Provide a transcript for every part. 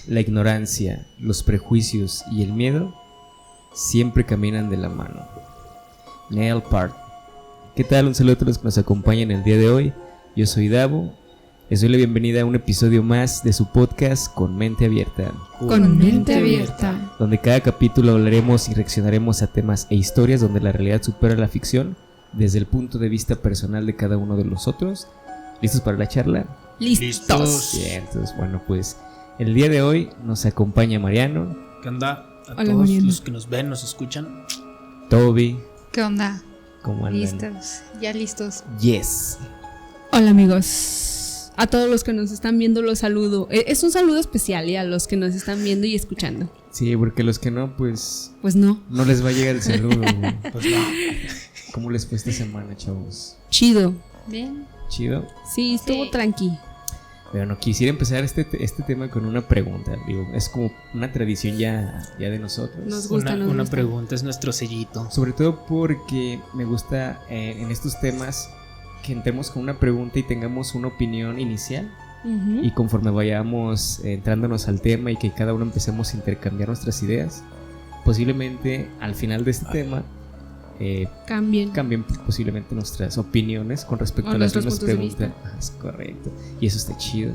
La ignorancia, los prejuicios y el miedo siempre caminan de la mano. Neil Peart. ¿Qué tal? Un saludo a todos los que nos acompañan el día de hoy. Yo soy Davo. Les doy la bienvenida a un episodio más de su podcast Con Mente Abierta. Con Mente Abierta. Donde cada capítulo hablaremos y reaccionaremos a temas e historias donde la realidad supera la ficción desde el punto de vista personal de cada uno de nosotros. ¿Listos para la charla? ¡Listos! Bien, entonces bueno, pues el día de hoy nos acompaña Mariano. ¿Qué onda? Hola, Todos Mariano. los que nos ven, nos escuchan. Toby. ¿Qué onda? ¿Cómo andan? Listos, ya listos. Yes. Hola amigos, a todos los que nos están viendo los saludo. Es un saludo especial a los que nos están viendo y escuchando. Sí, porque los que no, pues no. no les va a llegar el saludo. güey. Pues no. ¿Cómo les fue esta semana, chavos? Chido. Bien. ¿Chido? Sí, estuvo Sí. tranqui. Bueno, quisiera empezar este tema con una pregunta. Digo, es como una tradición ya de nosotros. Nos gusta, nos Una gusta. pregunta es nuestro sellito. Sobre todo porque me gusta en estos temas que entremos con una pregunta y tengamos una opinión inicial. Ujú. Y conforme vayamos entrándonos al tema y que cada uno empecemos a intercambiar nuestras ideas, posiblemente al final de este tema cambien posiblemente nuestras opiniones con respecto O a las nuestros mismas puntos de preguntas. Ah, es correcto. Y eso está chido.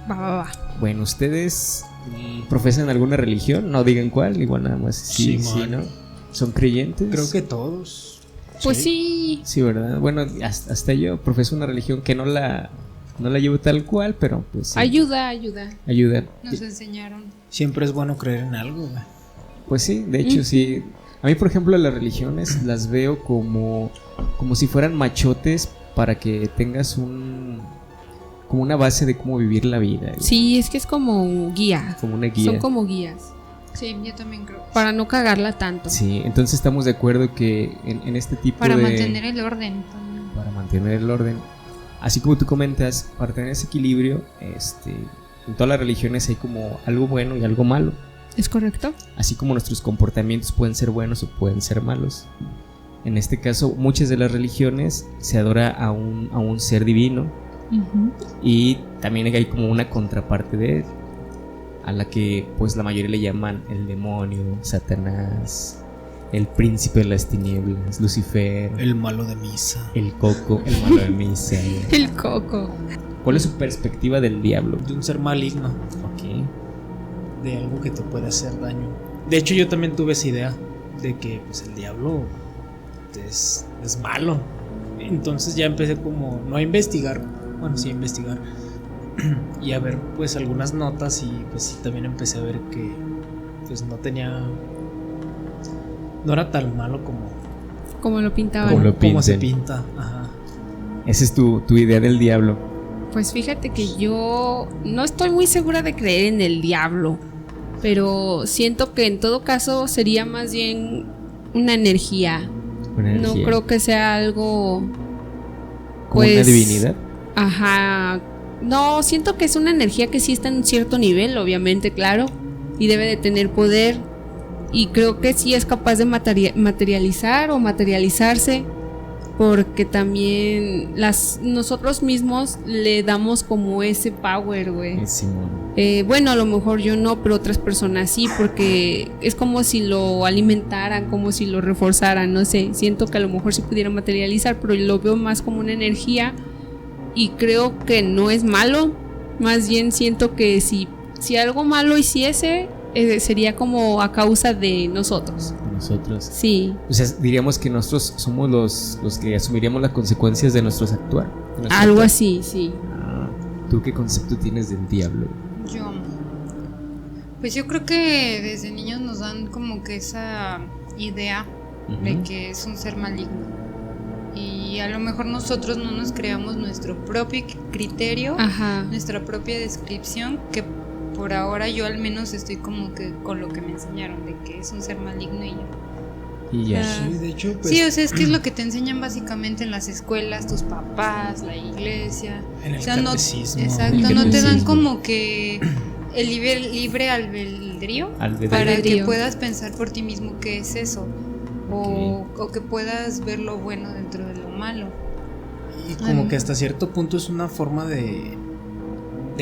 Va. Bueno, ¿ustedes profesan alguna religión? No digan cuál, igual nada más. Sí, Sí, ¿no? ¿Son creyentes? Creo que todos. Pues sí. Sí, ¿verdad? Bueno, hasta yo profeso una religión que no la llevo tal cual, pero pues sí, Ayuda. ayuda. Nos enseñaron. Siempre es bueno creer en algo, güey. Pues sí, de hecho sí. A mí, por ejemplo, las religiones las veo como si fueran machotes para que tengas como una base de cómo vivir la vida. güey. Sí, es que es como guía. Como una guía. Son como guías. Sí, yo también creo. Para no cagarla tanto. Sí, entonces estamos de acuerdo que en este tipo Para de... mantener el orden también. Para mantener el orden. Así como tú comentas, para tener ese equilibrio, en todas las religiones hay como algo bueno y algo malo. ¿Es correcto? Así como nuestros comportamientos pueden ser buenos o pueden ser malos. En este caso, muchas de las religiones se adora a un ser divino Ujú. y también hay como una contraparte de él, a la que pues la mayoría le llaman el demonio, Satanás, el príncipe de las tinieblas, Lucifer, El malo de misa. el coco, el malo de misa. El coco. ¿Cuál es su perspectiva del diablo? De un ser maligno. Ok. De algo que te puede hacer daño. De hecho, yo también tuve esa idea de que pues el diablo es malo. Entonces ya empecé como no a investigar. Bueno, sí a investigar. Y a ver pues algunas notas. Y pues sí también empecé a ver que pues no era tan malo Como lo pintaban. Como lo como se pinten. pinta. Ajá. Esa es tu idea del diablo. Pues fíjate que yo no estoy muy segura de creer en el diablo, pero siento que en todo caso sería más bien una energía. Una No energía. creo que sea algo, ¿Como una pues, divinidad? ajá. No, siento que es una energía que sí está en un cierto nivel, obviamente, claro, y debe de tener poder. Y creo que sí es capaz de materializar o materializarse, porque también nosotros mismos le damos como ese power, güey. Simón. Bueno, a lo mejor yo no, pero otras personas sí, porque es como si lo alimentaran, como si lo reforzaran, no sé. Siento que a lo mejor sí pudiera materializar, pero lo veo más como una energía y creo que no es malo. Más bien siento que si algo malo hiciese, sería como a causa de nosotros. Nosotros. Sí, O sea, diríamos que nosotros somos los que asumiríamos las consecuencias de nuestro actuar. de nuestro algo actuar. así, sí. Ah, ¿tú qué concepto tienes del diablo? Pues yo creo que desde niños nos dan como que esa idea de que es un ser maligno. Y a lo mejor nosotros no nos creamos nuestro propio criterio, Ajá. nuestra propia descripción, que por ahora yo al menos estoy como que con lo que me enseñaron, de que es un ser maligno y ya. Y ya. Ah. Sí, de hecho pues Sí, o sea, es que es lo que te enseñan básicamente en las escuelas, tus papás, la iglesia. en el O sea, no, catecismo. exacto, El no te dan catecismo. como que el libre albedrío Albedrío. para que Albedrío. puedas pensar por ti mismo qué es eso. O que puedas ver lo bueno dentro de lo malo. Y como que hasta cierto punto es una forma de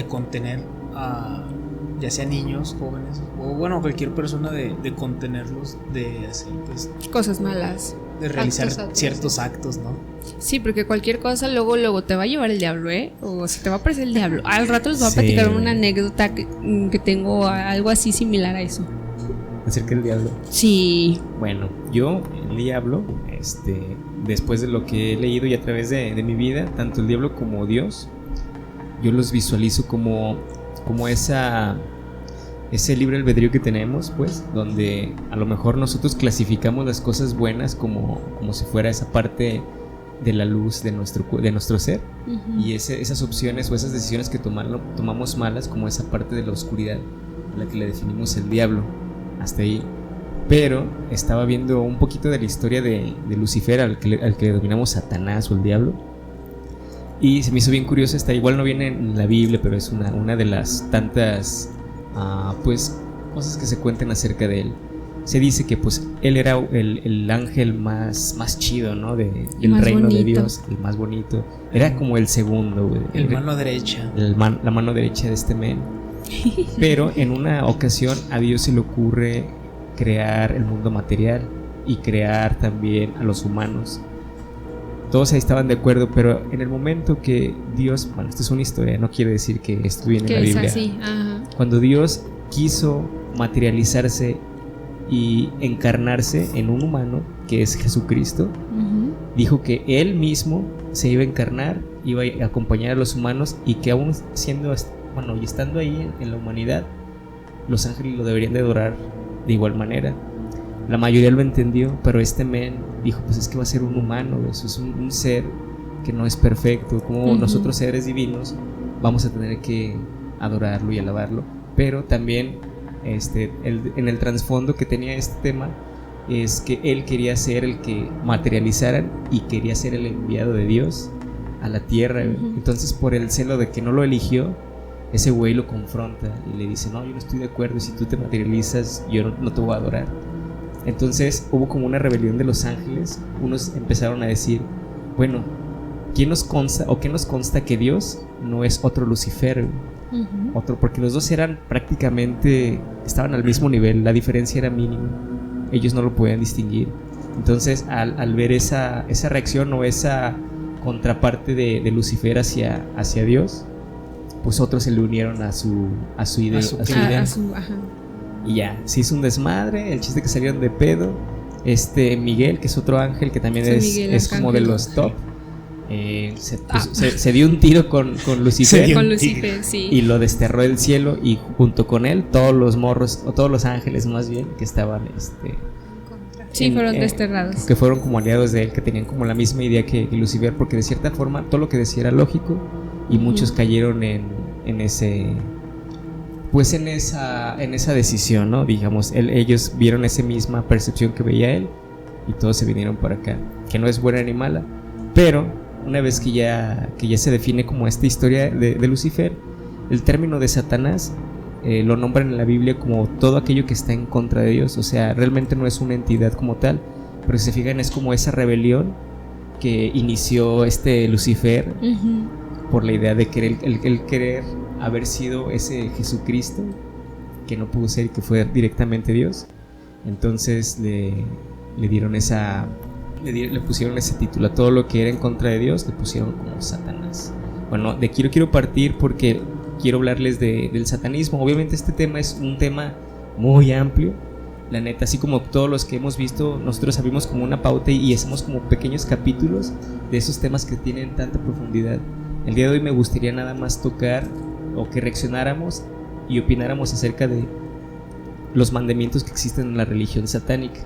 contener a ya sea niños, jóvenes, o bueno, cualquier persona de contenerlos, de hacer, pues, Cosas malas. de realizar Actos atroces. ciertos actos, ¿no? Sí, porque cualquier cosa luego te va a llevar el diablo, ¿eh? O se te va a aparecer el diablo. Al rato les voy a Sí. platicar una anécdota que tengo algo así similar a eso. Acerca del diablo. Sí. Bueno, yo, el diablo, después de lo que he leído y a través de mi vida, tanto el diablo como Dios, yo los visualizo como ese libre albedrío que tenemos, pues, donde a lo mejor nosotros clasificamos las cosas buenas como si fuera esa parte de la luz de nuestro ser, Ujú. y esas opciones o esas decisiones que tomamos malas como esa parte de la oscuridad, a la que le definimos el diablo. Hasta ahí. Pero estaba viendo un poquito de la historia de Lucifer, al que le denominamos Satanás o el diablo, y se me hizo bien curioso. Igual no viene en la Biblia, pero es una de las tantas pues cosas que se cuentan acerca de él. Se dice que pues él era el ángel más chido, ¿no? Del Más reino de bonito. Dios, el más bonito. Era como el segundo, güey. El mano derecha. La mano derecha de este men. Pero en una ocasión a Dios se le ocurre crear el mundo material y crear también a los humanos. Todos ahí estaban de acuerdo, pero en el momento que Dios, bueno, esto es una historia, no quiere decir que esto viene en Que la es Biblia. así. Ajá. Cuando Dios quiso materializarse y encarnarse en un humano, que es Jesucristo, Ujú. dijo que Él mismo se iba a encarnar, iba a acompañar a los humanos, y que aún y estando ahí en la humanidad, los ángeles lo deberían de adorar de igual manera. La mayoría lo entendió, pero este men dijo, pues es que va a ser un humano, eso es un ser que no es perfecto, como Ujú. nosotros seres divinos vamos a tener que adorarlo y alabarlo. Pero también en el trasfondo que tenía este tema es que él quería ser el que materializaran y quería ser el enviado de Dios a la tierra. Ujú. Entonces, por el celo de que no lo eligió, ese güey lo confronta y le dice, no, yo no estoy de acuerdo, y si tú te materializas yo no te voy a adorar. Entonces hubo como una rebelión de los ángeles. Unos empezaron a decir, bueno, ¿qué nos consta que Dios no es otro Lucifer? Ujú. Porque los dos estaban al mismo nivel, la diferencia era mínima, ellos no lo podían distinguir. Entonces al ver esa reacción o esa contraparte de Lucifer hacia Dios, pues otros se le unieron a su idea, A su idea. Ajá. Y ya, se hizo un desmadre. El chiste que salieron de pedo. Miguel, que es otro ángel que también San Miguel es como de Arcángel. los top, se dio un tiro con Lucifer. Se dio Con un Lucifer, sí. Y lo desterró del cielo, y junto con él todos los morros, o todos los ángeles más bien, que estaban Contra. Sí, fueron desterrados. que fueron como aliados de él, que tenían como la misma idea que Lucifer, porque de cierta forma todo lo que decía era lógico, y muchos cayeron en ese, pues en esa decisión, ¿no? Digamos, ellos vieron esa misma percepción que veía él, y todos se vinieron para acá, que no es buena ni mala. Pero una vez que ya se define como esta historia de Lucifer, el término de Satanás lo nombran en la Biblia como todo aquello que está en contra de Dios. O sea, realmente no es una entidad como tal, pero si se fijan es como esa rebelión que inició Lucifer Ujú. por la idea de querer, el querer haber sido ese Jesucristo que no pudo ser y que fue directamente Dios. Entonces le dieron le pusieron ese título a todo lo que era en contra de Dios, le pusieron como Satanás. Bueno, de aquí quiero partir porque quiero hablarles del satanismo. Obviamente este tema es un tema muy amplio, la neta, así como todos los que hemos visto, nosotros abrimos como una pauta y hacemos como pequeños capítulos de esos temas que tienen tanta profundidad. El día de hoy me gustaría nada más tocar, o que reaccionáramos y opináramos acerca de los mandamientos que existen en la religión satánica,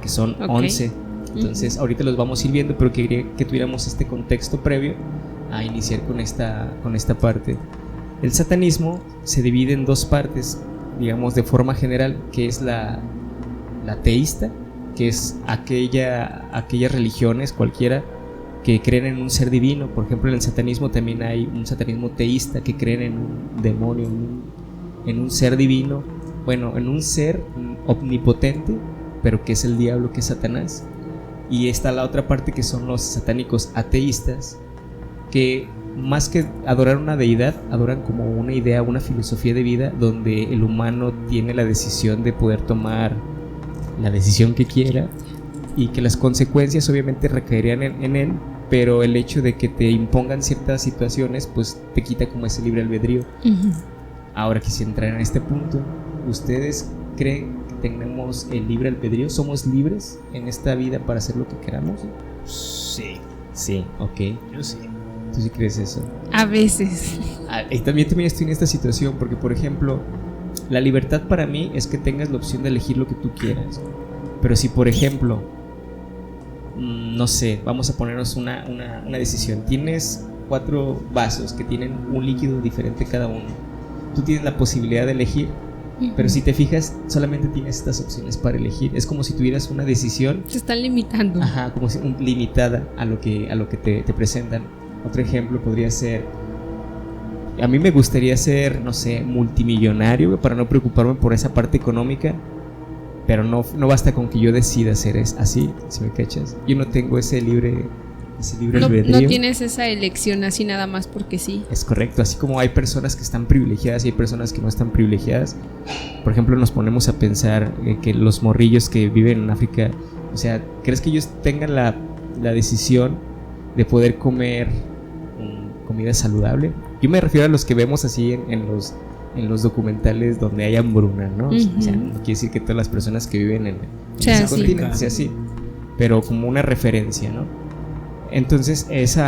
que son 11. Entonces ahorita los vamos a ir viendo, pero quería que tuviéramos este contexto previo a iniciar con esta parte. El satanismo se divide en dos partes, digamos de forma general, que es la teísta, que es aquellas religiones cualquiera que creen en un ser divino. Por ejemplo, en el satanismo también hay un satanismo teísta, que creen en un demonio, en un ser divino, bueno, en un ser omnipotente, pero que es el diablo, que es Satanás. Y está la otra parte, que son los satánicos ateístas, que más que adorar una deidad, adoran como una idea, una filosofía de vida donde el humano tiene la decisión de poder tomar la decisión que quiera y que las consecuencias obviamente recaerían en él, pero el hecho de que te impongan ciertas situaciones pues te quita como ese libre albedrío. Ahora quisiera entrar en este punto. ¿Ustedes creen que tenemos el libre albedrío? ¿Somos libres en esta vida para hacer lo que queramos? Sí. Sí, ok. Yo sí. ¿Tú sí crees eso? A veces. Y también estoy en esta situación porque, por ejemplo, la libertad para mí es que tengas la opción de elegir lo que tú quieras. Pero si, por ejemplo, no sé, vamos a ponernos una decisión. Tienes 4 vasos que tienen un líquido diferente cada uno. Tú tienes la posibilidad de elegir, pero si te fijas, solamente tienes estas opciones para elegir. Es como si tuvieras una decisión. Se están limitando. Ajá, como si limitada a lo que te presentan. Otro ejemplo podría ser: a mí me gustaría ser, no sé, multimillonario para no preocuparme por esa parte económica, pero no basta con que yo decida ser así, si me cachas. Yo no tengo ese libre albedrío. No tienes esa elección así nada más porque sí. Es correcto, así como hay personas que están privilegiadas y hay personas que no están privilegiadas. Por ejemplo, nos ponemos a pensar que los morrillos que viven en África, o sea, ¿crees que ellos tengan la decisión de poder comer comida saludable? Yo me refiero a los que vemos así en los documentales donde hay hambruna, ¿no? O sea, no quiere decir que todas las personas que viven en ese continente sea así, pero como una referencia, ¿no? Entonces ese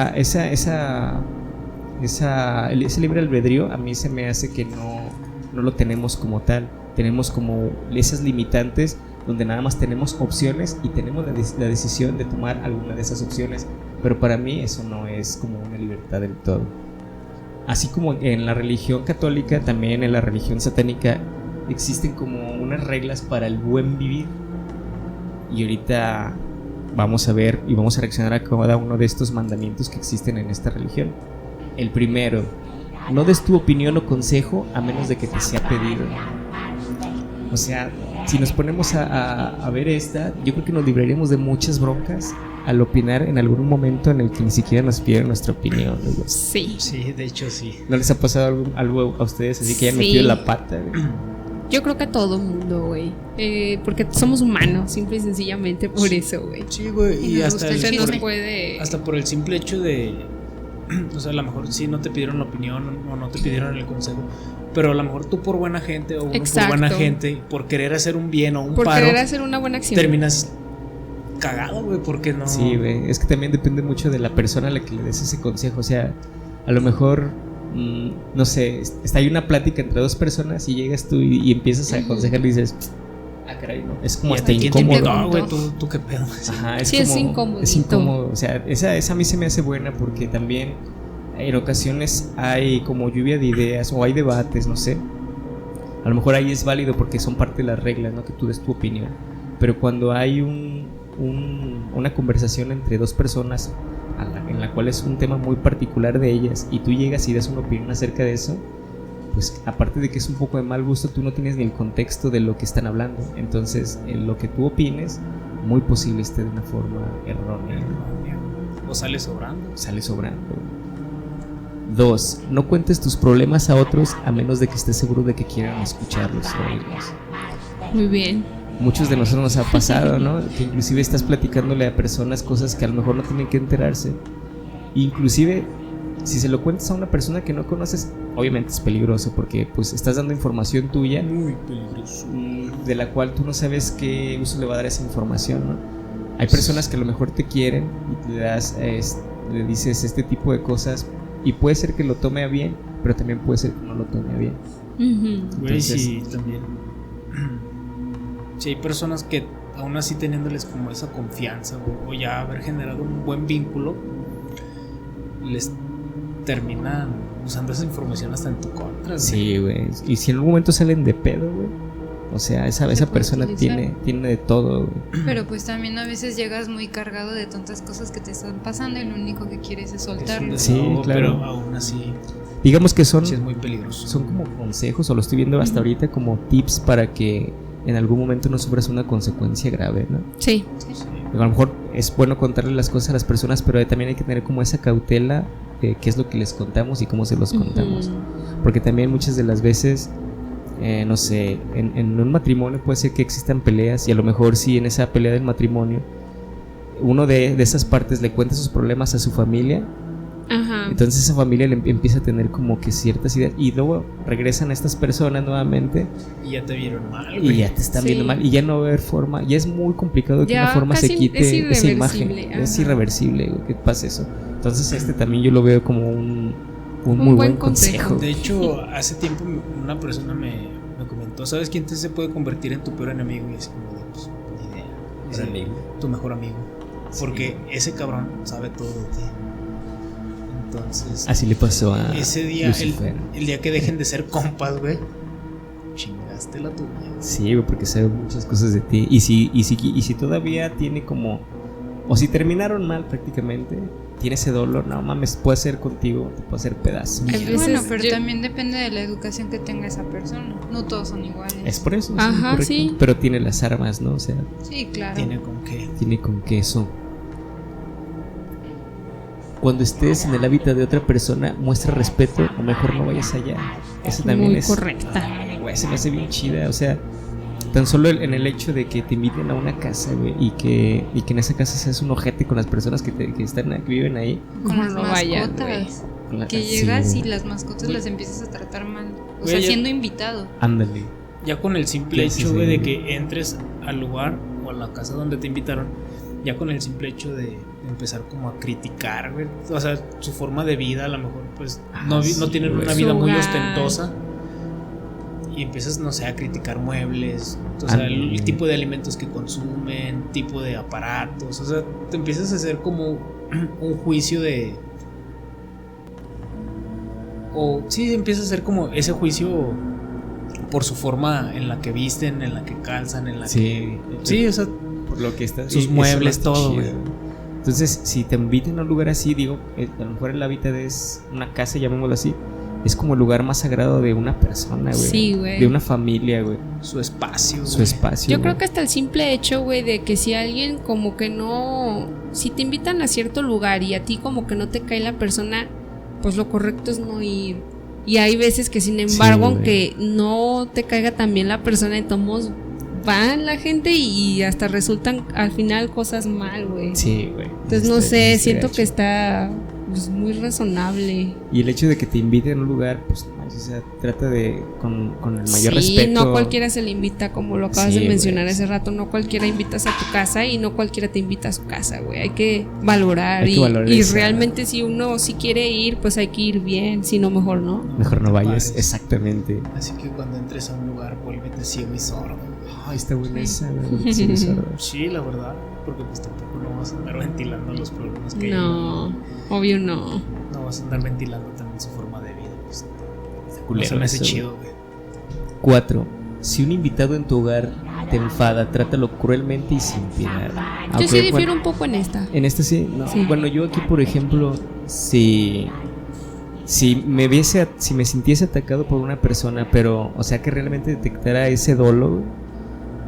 libre albedrío a mí se me hace que no lo tenemos como tal. Tenemos como esas limitantes donde nada más tenemos opciones y tenemos la decisión de tomar alguna de esas opciones, pero para mí eso no es como una libertad del todo. Así como en la religión católica, también en la religión satánica existen como unas reglas para el buen vivir, y ahorita vamos a ver y vamos a reaccionar a cada uno de estos mandamientos que existen en esta religión. El primero: no des tu opinión o consejo a menos de que te sea pedido. O sea, si nos ponemos a ver yo creo que nos libraremos de muchas broncas al opinar en algún momento en el que ni siquiera nos piden nuestra opinión, ¿no? Sí. Sí, de hecho sí. ¿No les ha pasado algo a ustedes así que hayan metido la pata, güey? Yo creo que a todo mundo, güey. Porque somos humanos, simple y sencillamente por eso, güey. Sí, güey. Y hasta hasta por el simple hecho de, o sea, a lo mejor sí no te pidieron la opinión o no te pidieron el consejo, pero a lo mejor tú por buena gente o uno por buena gente, por querer hacer un bien o un por paro, querer hacer una buena acción, terminas cagado, güey, porque no. Sí, güey, es que también depende mucho de la persona a la que le des ese consejo. O sea, a lo mejor no sé, hay una plática entre 2 personas y llegas tú y empiezas a aconsejar y dices, caray, no, es como hasta incómodo. No, güey, ¿tú qué pedo? Ajá, sí, es incómodo. Es incómodo, o sea, esa a mí se me hace buena porque también en ocasiones hay como lluvia de ideas o hay debates, no sé. A lo mejor ahí es válido porque son parte de las reglas, ¿no? Que tú des tu opinión. Pero cuando hay una conversación entre 2 personas en la cual es un tema muy particular de ellas y tú llegas y das una opinión acerca de eso, pues aparte de que es un poco de mal gusto, tú no tienes ni el contexto de lo que están hablando. Entonces lo que tú opines muy posible esté de una forma errónea. O sale sobrando. 2. No cuentes tus problemas a otros a menos de que estés seguro de que quieran escucharlos o oírlos. Muy bien. Muchos de nosotros nos ha pasado, ¿no? Que inclusive estás platicándole a personas cosas que a lo mejor no tienen que enterarse. Inclusive, si se lo cuentas a una persona que no conoces, obviamente es peligroso porque pues estás dando información tuya, muy peligroso, de la cual tú no sabes qué uso le va a dar esa información, ¿no? Hay personas que a lo mejor te quieren y le dices este tipo de cosas y puede ser que lo tome a bien, pero también puede ser que no lo tome a bien. Güey, sí, también. Si hay personas que aún así teniéndoles como esa confianza o ya haber generado un buen vínculo, les terminan usando esa información hasta en tu contra. Sí, güey. Y si en algún momento salen de pedo, güey, o sea, esa persona tiene de todo, güey. Pero pues también a veces llegas muy cargado de tantas cosas que te están pasando y lo único que quieres es soltarlo. Sí, claro. Pero aún así, digamos que sí es muy peligroso. Son como consejos, o lo estoy viendo hasta ahorita como tips para que en algún momento no sufras una consecuencia grave, ¿no? Sí. A lo mejor es bueno contarle las cosas a las personas, pero también hay que tener como esa cautela de qué es lo que les contamos y cómo se los contamos. Porque también muchas de las veces, no sé, en un matrimonio puede ser que existan peleas, y a lo mejor sí en esa pelea del matrimonio uno de esas partes le cuenta sus problemas a su familia. Ajá. Entonces esa familia le empieza a tener como que ciertas ideas, y luego regresan estas personas nuevamente Y ya te vieron mal, güey. y ya te están Sí. viendo mal, y ya no va a haber forma, ya es muy complicado que Ya una forma se casi quite es esa imagen. irreversible, Es ajá. irreversible, güey, que pase eso. Entonces también yo lo veo como un muy buen buen consejo. consejo. De hecho, hace tiempo una persona me comentó, ¿sabes quién se puede convertir en tu peor enemigo? Y así como de, pues, ni idea. Dice, tu mejor amigo. Porque ese cabrón sabe todo de ti. Entonces, Así le pasó a ese día, Lucifer. el día que dejen de ser compas, güey, chingaste la tuya. Sí, güey, porque sabe muchas cosas de ti. Y si todavía tiene como, o si terminaron mal prácticamente, tiene ese dolor, no mames, puede hacer contigo, te puede hacer pedazos. Hay veces Bueno, pero yo- también depende de la educación que tenga esa persona. No todos son iguales. Es por eso. Ajá, correcto. sí. Pero tiene las armas, ¿no? O sea, Sí, claro. Tiene con qué. tiene con queso. Cuando estés en el hábitat de otra persona, muestra respeto o mejor no vayas allá. Eso también Muy es correcta. Güey, se me hace bien chida. O sea, tan solo en el hecho de que te inviten a una casa, güey, y que en esa casa seas un ojete con las personas que viven ahí. Con las No vayas, mascotas. Con la- Que sí, llegas güey. y las mascotas las empiezas a tratar mal. O Güey, sea, ya- siendo invitado. Ándale. Ya con el simple Sí, hecho, sí, güey, sí. de que entres al lugar o a la casa donde te invitaron, ya con el simple hecho de empezar como a criticar, güey, o sea, su forma de vida, a lo mejor, pues, no sí, tienen güey. una vida Su muy hogar. ostentosa. Y empiezas, no sé, a criticar muebles, o sea, el tipo de alimentos que consumen, tipo de aparatos, o sea, te empiezas a hacer como un juicio de... O sí, empieza a hacer como ese juicio por su forma en la que visten, en la que calzan, en la Sí. que... Sí, o sea, Por lo que está. Sus eso muebles, está todo, chido. güey. Entonces, si te invitan a un lugar así, digo, a lo mejor el hábitat es una casa, llamémoslo así. Es como el lugar más sagrado de una persona, güey. Sí, güey. De una familia, güey. su espacio. Su güey. espacio. Yo güey. creo que hasta el simple hecho, güey, de que si alguien como que no... Si te invitan a cierto lugar y a ti como que no te cae la persona, pues lo correcto es no ir. Y hay veces que sin embargo, güey. aunque no te caiga tan bien la persona, de todos modos van la gente y hasta resultan al final cosas mal, güey. Sí, güey. Entonces no Está- sé, está siento gacho. que está pues, muy razonable. Y el hecho de que te inviten a un lugar, pues, o sea, trata de con el mayor Sí, respeto. no cualquiera se le invita, como lo acabas Sí, de mencionar güey. hace rato, no cualquiera invitas a tu casa y no cualquiera te invita a su casa, güey. Hay que valorar Hay que valorar y esa- realmente si uno si quiere ir, pues hay que ir bien, si no mejor no. Mejor no vayas, Pares. exactamente. Así que cuando entres a un lugar, vuélvete ciego y sordo. Ay, está buena Sí. esa, güey. Sí, es verdad. Sí, la verdad, porque pues tampoco no vas a andar ventilando los problemas que No, obvio no. hay. No vas a andar ventilando también su forma de vida. Pues, no Culero se me hace eso, chido, güey. 4. Si un invitado en tu hogar te enfada, trátalo cruelmente y sin piedad. Yo Aunque, sí difiero bueno, un poco en esta. en este sí, no. Sí. Bueno, yo aquí, por ejemplo, si me sintiese atacado por una persona, pero, o sea, que realmente detectara ese dolo,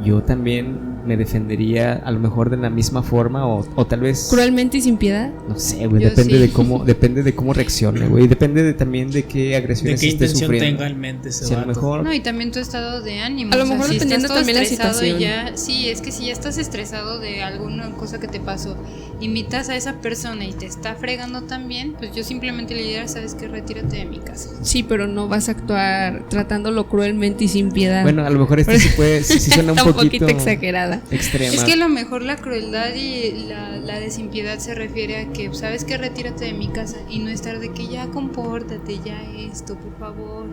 yo también me defendería a lo mejor de la misma forma o tal vez Cruelmente y sin piedad. no sé, güey, Yo depende sí. de cómo reaccione, güey, depende también de qué ¿De agresiones qué esté intención sufriendo. tenga en mente ese Si a lo vato? mejor No, y también tu estado de ánimo. A lo o sea, mejor si dependiendo estás todo también la estresado y situación. ya, sí, es que si ya estás estresado de alguna cosa que te pasó, invitas a esa persona y te está fregando también, pues yo simplemente le diría, ¿sabes qué? Retírate de mi casa. Sí, pero no vas a actuar tratándolo cruelmente y sin piedad. bueno, a lo mejor este sí puede, sí suena un Está poquito exagerada. extrema. Es que a lo mejor la crueldad y la desimpiedad se refiere a que, ¿sabes qué? Retírate de mi casa y no estar de que ya compórtate, ya esto, por favor.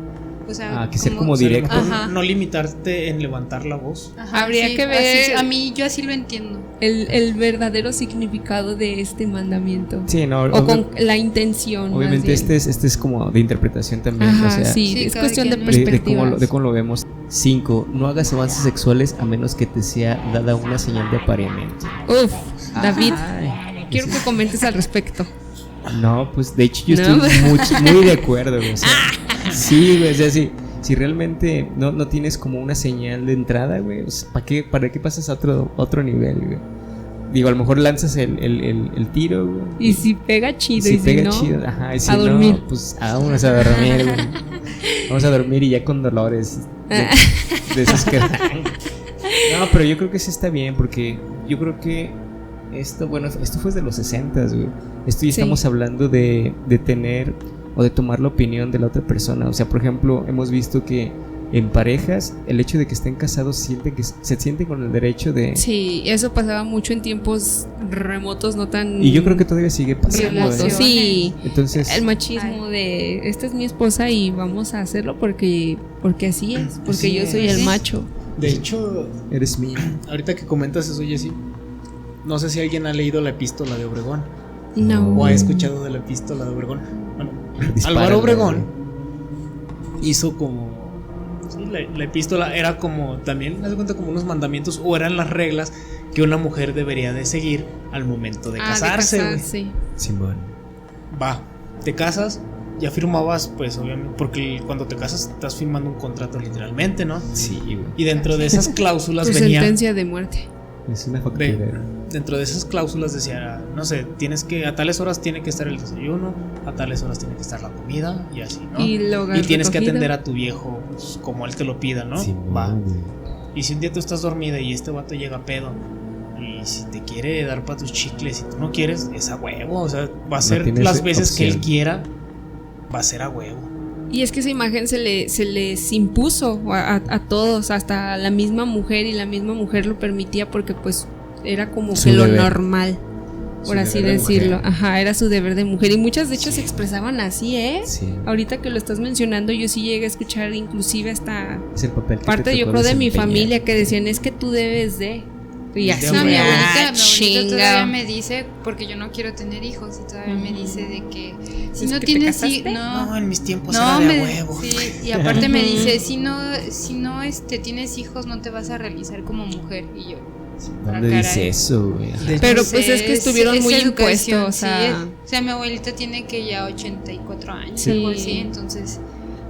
O sea, Que ser como O sea, a lo directo. mejor Ajá. no limitarte en levantar la voz. Ajá, Habría sí, que ver- así- a mí, yo así lo entiendo. El verdadero significado de este mandamiento. Sí, no, O con la intención. más obviamente bien. este es como de interpretación también, Ajá, o sea, sí, Sí, es cada cuestión de quien, ¿no? perspectiva. de cómo lo vemos. 5. No hagas avances sexuales a menos que te sea dada una señal de apareamiento. Uf, David, Ay, quiero que comentes al respecto. no, pues de hecho yo No. estoy muy de acuerdo, güey. O sea, sí, güey, o sea, si realmente no tienes como una señal de entrada, güey, o sea, ¿para qué pasas a otro nivel, güey? digo, a lo mejor lanzas el tiro, güey. Y si pega chido, Si y pega si no, chido, ajá, y si a no, dormir. pues vámonos a dormir, güey. Vamos a dormir y ya con dolores de esos que dan. No, pero yo creo que sí está bien, porque yo creo que esto fue de los 60, güey. Esto ya Sí. estamos hablando de tener o de tomar la opinión de la otra persona. O sea, por ejemplo, hemos visto que en parejas, el hecho de que estén casados se sienten con el derecho de... Sí, eso pasaba mucho en tiempos remotos, no tan Y yo creo que todavía sigue pasando. remotos. ¿eh? Sí, Entonces, el machismo de esta es mi esposa y vamos a hacerlo porque así es, porque Sí yo soy es. el macho. De hecho, eres mía. ahorita que comentas eso, Jessy, no sé si alguien ha leído la epístola de Obregón No. o ha escuchado de la epístola de Obregón. Bueno, Dispara, Álvaro güey. Obregón hizo como... sí, la epístola era como también, me das cuenta, como unos mandamientos o eran las reglas que una mujer debería de seguir al momento de casarse, güey. Simón. Va, te casas, ya firmabas, pues obviamente, porque cuando te casas estás firmando un contrato literalmente, ¿no? Sí, güey. Y dentro de esas cláusulas Tu venía... sentencia de muerte. Es una factura. Dentro de esas cláusulas decía, no sé, tienes que, a tales horas tiene que estar el desayuno, a tales horas tiene que estar la comida y así, ¿no? Y el hogar Y tienes que recogido. atender a tu viejo pues, como él te lo pida, ¿no? Simón, Va. güey. Y si un día tú estás dormida y este vato llega pedo y si te quiere dar para tus chicles y tú no quieres, es a huevo, o sea, va a ser tienes las veces que él opción. quiera, va a ser a huevo. Y es que esa imagen se les impuso a todos, hasta la misma mujer, y la misma mujer lo permitía porque pues era como Su que lo deber. normal, por Su así deber de decirlo. mujer. Ajá, era su deber de mujer. Y muchas de hecho se expresaban así, ¿eh? Sí. Ahorita que lo estás mencionando, yo sí llegué a escuchar inclusive hasta Es el papel que parte, te yo tocó creo, de mi desempeñar. familia que decían, es que tú debes de... Y así, Sí, No, mi Ah, abuelita chinga. todavía me dice, porque yo no quiero tener hijos, y todavía me dice de que si ¿Es no que te tienes casaste? No, en mis tiempos no, era de a me, huevo. sí, y aparte me dice, si no tienes hijos no te vas a realizar como mujer, y yo, ¿Dónde caray. dice eso, güey? Pero no pues sé, es que estuvieron muy educación, impuestos, o sea... sí, o sea, mi abuelita tiene que ya 84 años, Sí. algo así, entonces,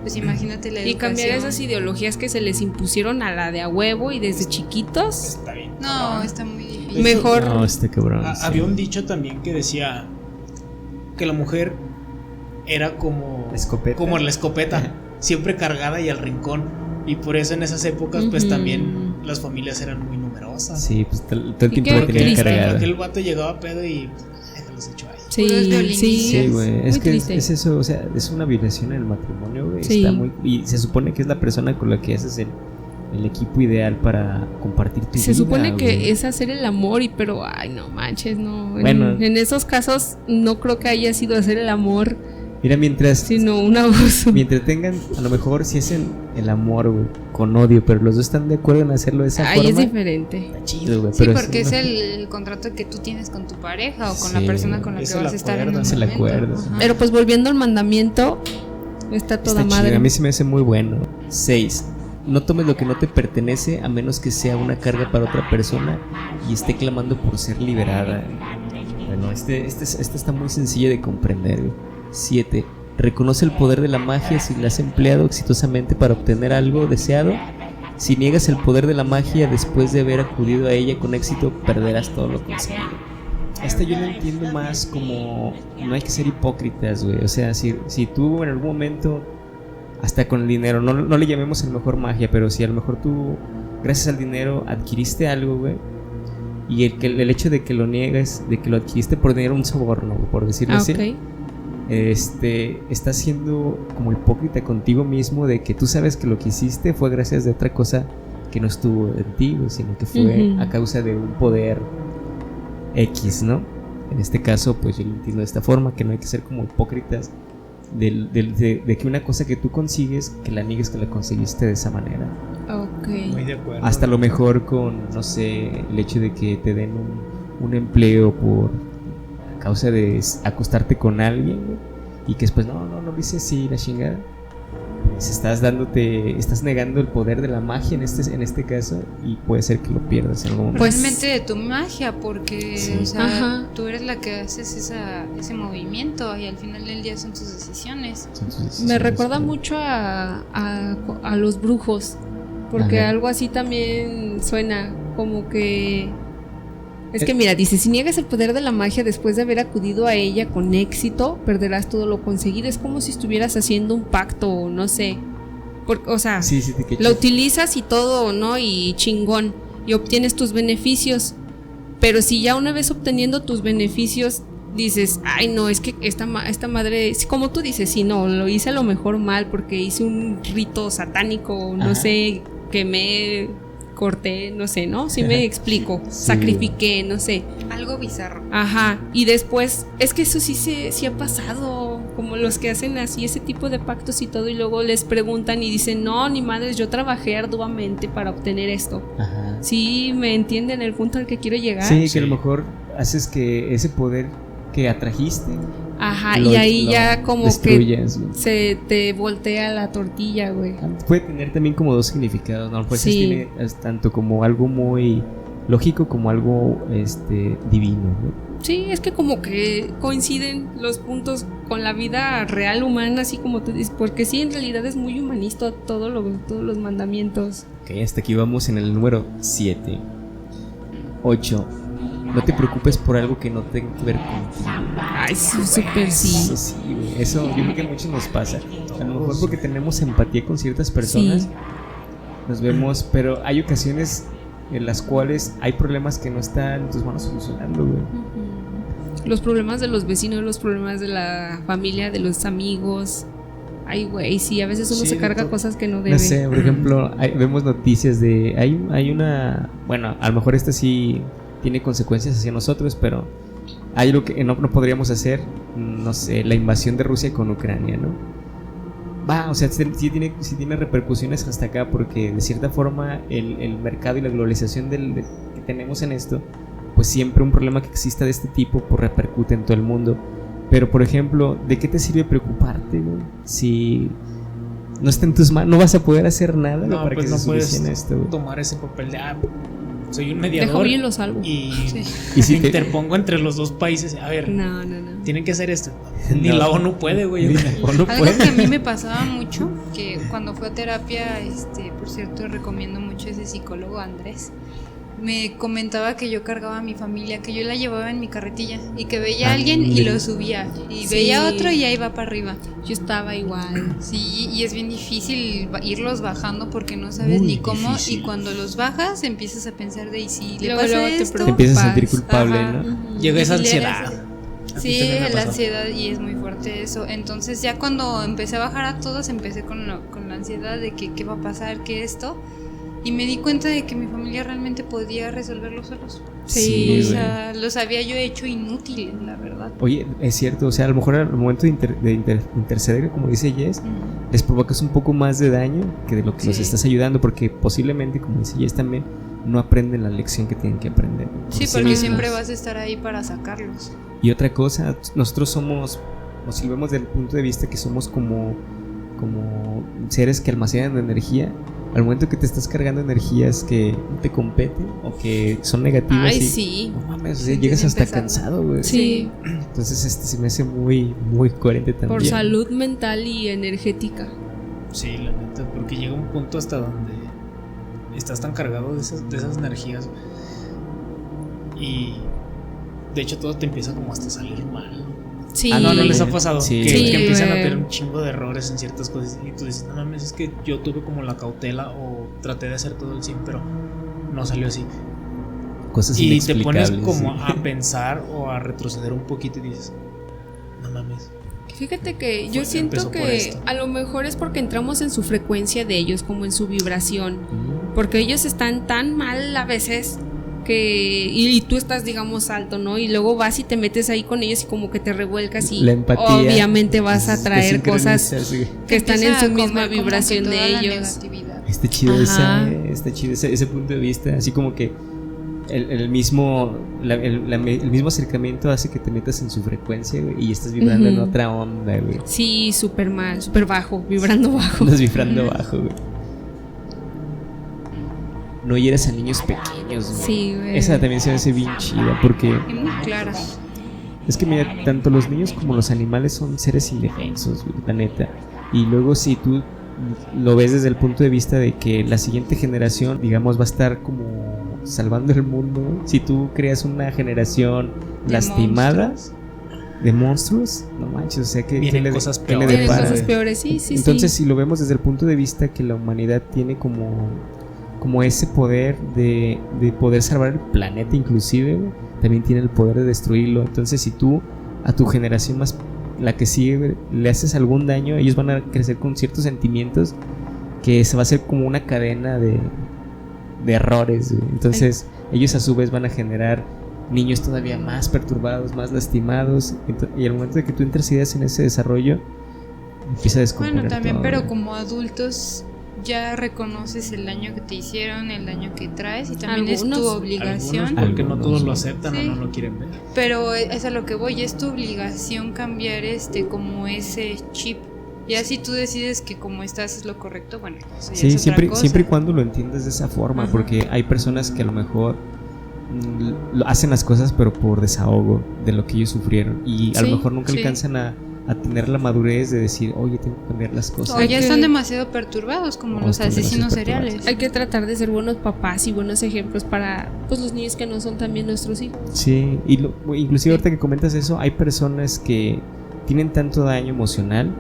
pues imagínate la educación. Y cambiar esas ideologías que se les impusieron a la de a huevo y desde chiquitos. Está bien. No, cabrón. está muy difícil. Mejor. No, este cabrón. sí. Había un dicho también que decía que la mujer era como La escopeta. como la escopeta, siempre cargada y al rincón. Y por eso en esas épocas, pues Ujú. también las familias eran muy numerosas. Sí, pues todo el Y tiempo qué la tenía triste. cargada. Aquel vato llegaba a pedo y déjalos hecho ahí. Sí, Puros violines. Sí, güey. Es muy que triste. es eso, o sea, es una violación en el matrimonio, güey. Sí. Está muy. Y se supone que es la persona con la que haces el equipo ideal para compartir tu vida. Se supone que güey. es hacer el amor, y pero ay, no manches, no. Bueno. En esos casos no creo que haya sido hacer el amor, Mira, mientras. sino un abuso. Mientras tengan, a lo mejor si es el amor, güey, con odio, pero los dos están de acuerdo en hacerlo de esa Ahí es forma. diferente. Está chido, güey. Sí, pero porque si es no- el contrato que tú tienes con tu pareja o con Sí, la persona con la que es el vas a estar en acuerdo, un es el momento. acuerdo. Ajá. Pero pues volviendo al mandamiento, está toda Está madre. chido, a mí se me hace muy bueno. 6. No tomes lo que no te pertenece a menos que sea una carga para otra persona y esté clamando por ser liberada. Bueno, este está muy sencillo de comprender. 7. Reconoce el poder de la magia si la has empleado exitosamente para obtener algo deseado. Si niegas el poder de la magia después de haber acudido a ella con éxito, perderás todo lo conseguido. Yo lo entiendo más como no hay que ser hipócritas, güey. O sea, si tú en algún momento, hasta con el dinero, no le llamemos a lo mejor magia, pero si a lo mejor tú, gracias al dinero, adquiriste algo, güey, y el hecho de que lo niegues, de que lo adquiriste por dinero, un soborno, por decirlo Ah, así, ok. estás siendo como hipócrita contigo mismo de que tú sabes que lo que hiciste fue gracias de otra cosa que no estuvo en ti, güey, sino que fue Ujú. a causa de un poder X, ¿no? En este caso, pues yo lo entiendo de esta forma, que no hay que ser como hipócritas de que una cosa que tú consigues, que la niegues que la conseguiste de esa manera. Ok. Muy de acuerdo. Hasta lo mejor con, no sé, el hecho de que te den un empleo por a causa de acostarte con alguien, güey, y que después no lo hice así, la chingada. Pues estás negando el poder de la magia en este caso, y puede ser que lo pierdas en algún momento. Pues- Realmente de tu magia, porque Sí. o sea, Ajá. tú eres la que haces ese movimiento y al final del día son tus decisiones. Son tus Me decisiones, recuerda pero- mucho a los brujos, porque Ajá. algo así también suena como que Es que mira, dice, si niegas el poder de la magia después de haber acudido a ella con éxito, perderás todo lo conseguido. Es como si estuvieras haciendo un pacto, no sé. O sea, Sí, lo utilizas y todo, ¿no? Y chingón. Y obtienes tus beneficios. Pero si ya una vez obteniendo tus beneficios dices, ay no, es que esta madre, como tú dices, sí, no, lo hice a lo mejor mal porque hice un rito satánico, no sé, que me corté, no sé, ¿no? Si me explico, Sí. sacrifiqué, no sé. Algo bizarro. Ajá, y después, es que eso sí ha pasado, como los que hacen así ese tipo de pactos y todo, y luego les preguntan y dicen, no, ni madres, yo trabajé arduamente para obtener esto. Ajá. Sí, ¿me entienden el punto al que quiero llegar? Sí, que a lo mejor haces que ese poder que atrajiste, Ajá, lo- y ahí lo ya como destruyes, güey. que se te voltea la tortilla, güey. Puede tener también como dos significados, ¿no? Pues Sí. tiene tanto como algo muy lógico como algo divino, ¿no? Sí, es que como que coinciden los puntos con la vida real humana, así como tú dices, porque sí, en realidad es muy humanista todos los mandamientos. Ok, hasta aquí vamos en el número 7. 8. No te preocupes por algo que no tenga que ver contigo. Ay, sí, súper sí. Eso sí, güey. Eso yo creo que a muchos nos pasa. A lo mejor porque tenemos empatía con ciertas personas, Sí. nos vemos, pero hay ocasiones en las cuales hay problemas que no están en tus manos solucionando, güey. Ujú. Los problemas de los vecinos, los problemas de la familia, de los amigos. Ay, güey, sí, a veces uno Sí, se carga doctor. cosas que no debe. No sé, por ejemplo, vemos noticias de... Hay una... Bueno, a lo mejor esta sí tiene consecuencias hacia nosotros, pero hay algo que no podríamos hacer, no sé, la invasión de Rusia con Ucrania, ¿no? O sea, sí tiene repercusiones hasta acá, porque de cierta forma el mercado y la globalización que tenemos en esto, pues siempre un problema que exista de este tipo pues repercute en todo el mundo. Pero por ejemplo, ¿de qué te sirve preocuparte, güey? Si no está en tus manos, no vas a poder hacer nada No, para pues que no se puedes solucione esto, güey. tomar ese papel de soy un Dejo mediador bien lo salvo. y Y si me te- interpongo entre los dos países. A ver, No. tienen que hacer esto. Ni No. la ONU puede, güey. Ni la ONU Algo puede. que a mí me pasaba mucho, que cuando fui a terapia, por cierto, recomiendo mucho ese psicólogo Andrés, me comentaba que yo cargaba a mi familia, que yo la llevaba en mi carretilla y que veía a alguien y lo subía y Sí. veía a otro y ahí va para arriba. Yo estaba igual. Sí, y es bien difícil irlos bajando porque no sabes Muy ni cómo, difícil. y cuando los bajas empiezas a pensar de, ¿y si le Luego, pasa luego te esto? Te empiezas a sentir preocupas. culpable, Ajá. ¿no? Ujú. Llega esa Y si le ansiedad. haces- A mí Sí, también me la pasó. ansiedad, y es muy fuerte eso. Entonces ya cuando empecé a bajar a todos, empecé con la ansiedad de que qué va a pasar, que esto. Y me di cuenta de que mi familia realmente podía resolverlo solos. Sí, O güey. sea, los había yo hecho inútiles, la verdad. Oye, es cierto, o sea, a lo mejor al momento de interceder, como dice Jess, les provocas un poco más de daño que de lo que los Sí. estás ayudando, porque posiblemente, como dice Jess también, no aprenden la lección que tienen que aprender. por Sí, sí porque mismos. siempre vas a estar ahí para sacarlos. Y otra cosa, nosotros somos, o si lo vemos desde el punto de vista que somos como seres que almacenan energía, al momento que te estás cargando energías que no te competen o que son negativas, Ay, y, sí. no mames, o sea, Sientes llegas bien hasta pesado. cansado, güey. Sí, Entonces se me hace muy, muy coherente también. por salud mental y energética. Sí, la neta, porque llega un punto hasta donde estás tan cargado de esas energías. Y de hecho todo te empieza como hasta a salir mal. Sí. Ah, ¿No sí. les ha pasado? Sí. Que, Sí, que empiezan a güey. tener un chingo de errores en ciertas cosas y tú dices, no mames, es que yo tuve como la cautela o traté de hacer todo el 100, pero no salió así. Cosas Y te pones inexplicables, como sí. a pensar o a retroceder un poquito y dices, no mames. Fíjate que yo Fue- siento empezó por que esto. a lo mejor es porque entramos en su frecuencia de ellos, como en su vibración. Mm. Porque ellos están tan mal a veces que y tú estás, digamos, alto, ¿no? Y luego vas y te metes ahí con ellos y como que te revuelcas y La empatía obviamente vas a se traer cosas sincroniza, sí. que están en Empieza su a misma comer como que vibración toda de la ellos. negatividad. Está chido, Ajá. está chido ese punto de vista, así como que el mismo el mismo acercamiento hace que te metas en su frecuencia, güey, y estás vibrando en Ujú. otra onda, güey. Sí, súper mal, súper bajo, vibrando bajo. Andas vibrando bajo, güey. No hieras a niños pequeños, güey. Sí, güey. Esa también se me hace bien chida porque Y muy claras. es que mira, tanto los niños como los animales son seres indefensos, güey, la neta. Y luego si tú lo ves desde el punto de vista de que la siguiente generación, digamos, va a estar como salvando el mundo, si tú creas una generación De lastimada monstruos. de monstruos, no manches, o sea, que Vienen le, cosas que le peores. Tienen depara. cosas peores, sí, sí, Entonces, sí. si lo vemos desde el punto de vista que la humanidad tiene como ese poder de poder salvar el planeta inclusive, güey, también tiene el poder de destruirlo. Entonces, si tú a tu generación más, la que sigue, güey, le haces algún daño, ellos van a crecer con ciertos sentimientos que se va a hacer como una cadena de errores, güey. Entonces, ellos a su vez van a generar niños todavía más perturbados, más lastimados, y al momento de que tú entras ideas en ese desarrollo, empieza a descomponer Bueno, también, todo, pero güey. como adultos ya reconoces el daño que te hicieron, el daño que traes y también es tu Algunos. obligación. Algunos, porque no Algunos, todos lo sí. aceptan Sí. o no lo quieren ver. Pero es a lo que voy, es tu obligación cambiar como ese chip. Ya si tú decides que como estás es lo correcto, bueno, eso ya Sí, es otra siempre, cosa. siempre y cuando lo entiendas de esa forma, Ajá. porque hay personas que a lo mejor hacen las cosas pero por desahogo de lo que ellos sufrieron y a lo Sí, mejor nunca sí. alcanzan a tener la madurez de decir, oye, tengo que cambiar las cosas. O Hay ya que- están demasiado perturbados como O los están demasiado asesinos perturbados. seriales. Hay que tratar de ser buenos papás y buenos ejemplos para pues los niños que no son también nuestros hijos. Sí, y inclusive ahorita que comentas eso, hay personas que tienen tanto daño emocional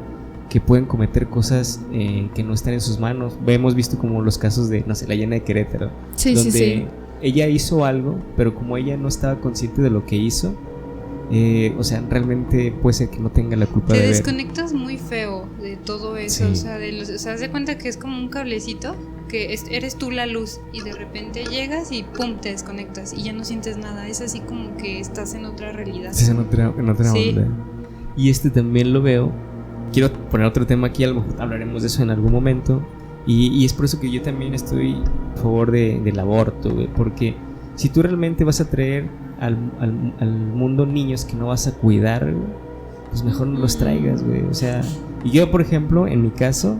que pueden cometer cosas que no están en sus manos. Hemos visto como los casos de, no sé, la Llena de Querétaro, Sí, donde sí, sí. ella hizo algo, pero como ella no estaba consciente de lo que hizo, o sea, realmente puede ser que no tenga la culpa Te de ver. desconectas muy feo de todo eso, Sí. o sea, haz de cuenta que es como un cablecito, que eres tú la luz y de repente llegas y pum, te desconectas y ya no sientes nada, es así como que estás en otra realidad. Estás en otra Sí. onda. Y también lo veo. Quiero poner otro tema aquí, a lo mejor hablaremos de eso en algún momento. Y es por eso que yo también estoy a favor del aborto, güey, porque si tú realmente vas a traer al mundo niños que no vas a cuidar, güey, pues mejor no los traigas, güey. O sea, y yo, por ejemplo, en mi caso,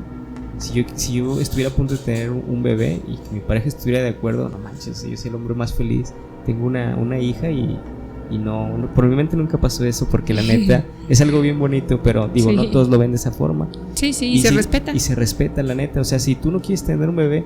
si yo estuviera a punto de tener un bebé y que mi pareja estuviera de acuerdo, no manches, yo soy el hombre más feliz. Tengo una hija y no, por mi mente nunca pasó eso, porque la neta es algo bien bonito, pero digo, Sí. no todos lo ven de esa forma. Sí, sí, y se sí, respeta. Y se respeta, la neta. O sea, si tú no quieres tener un bebé,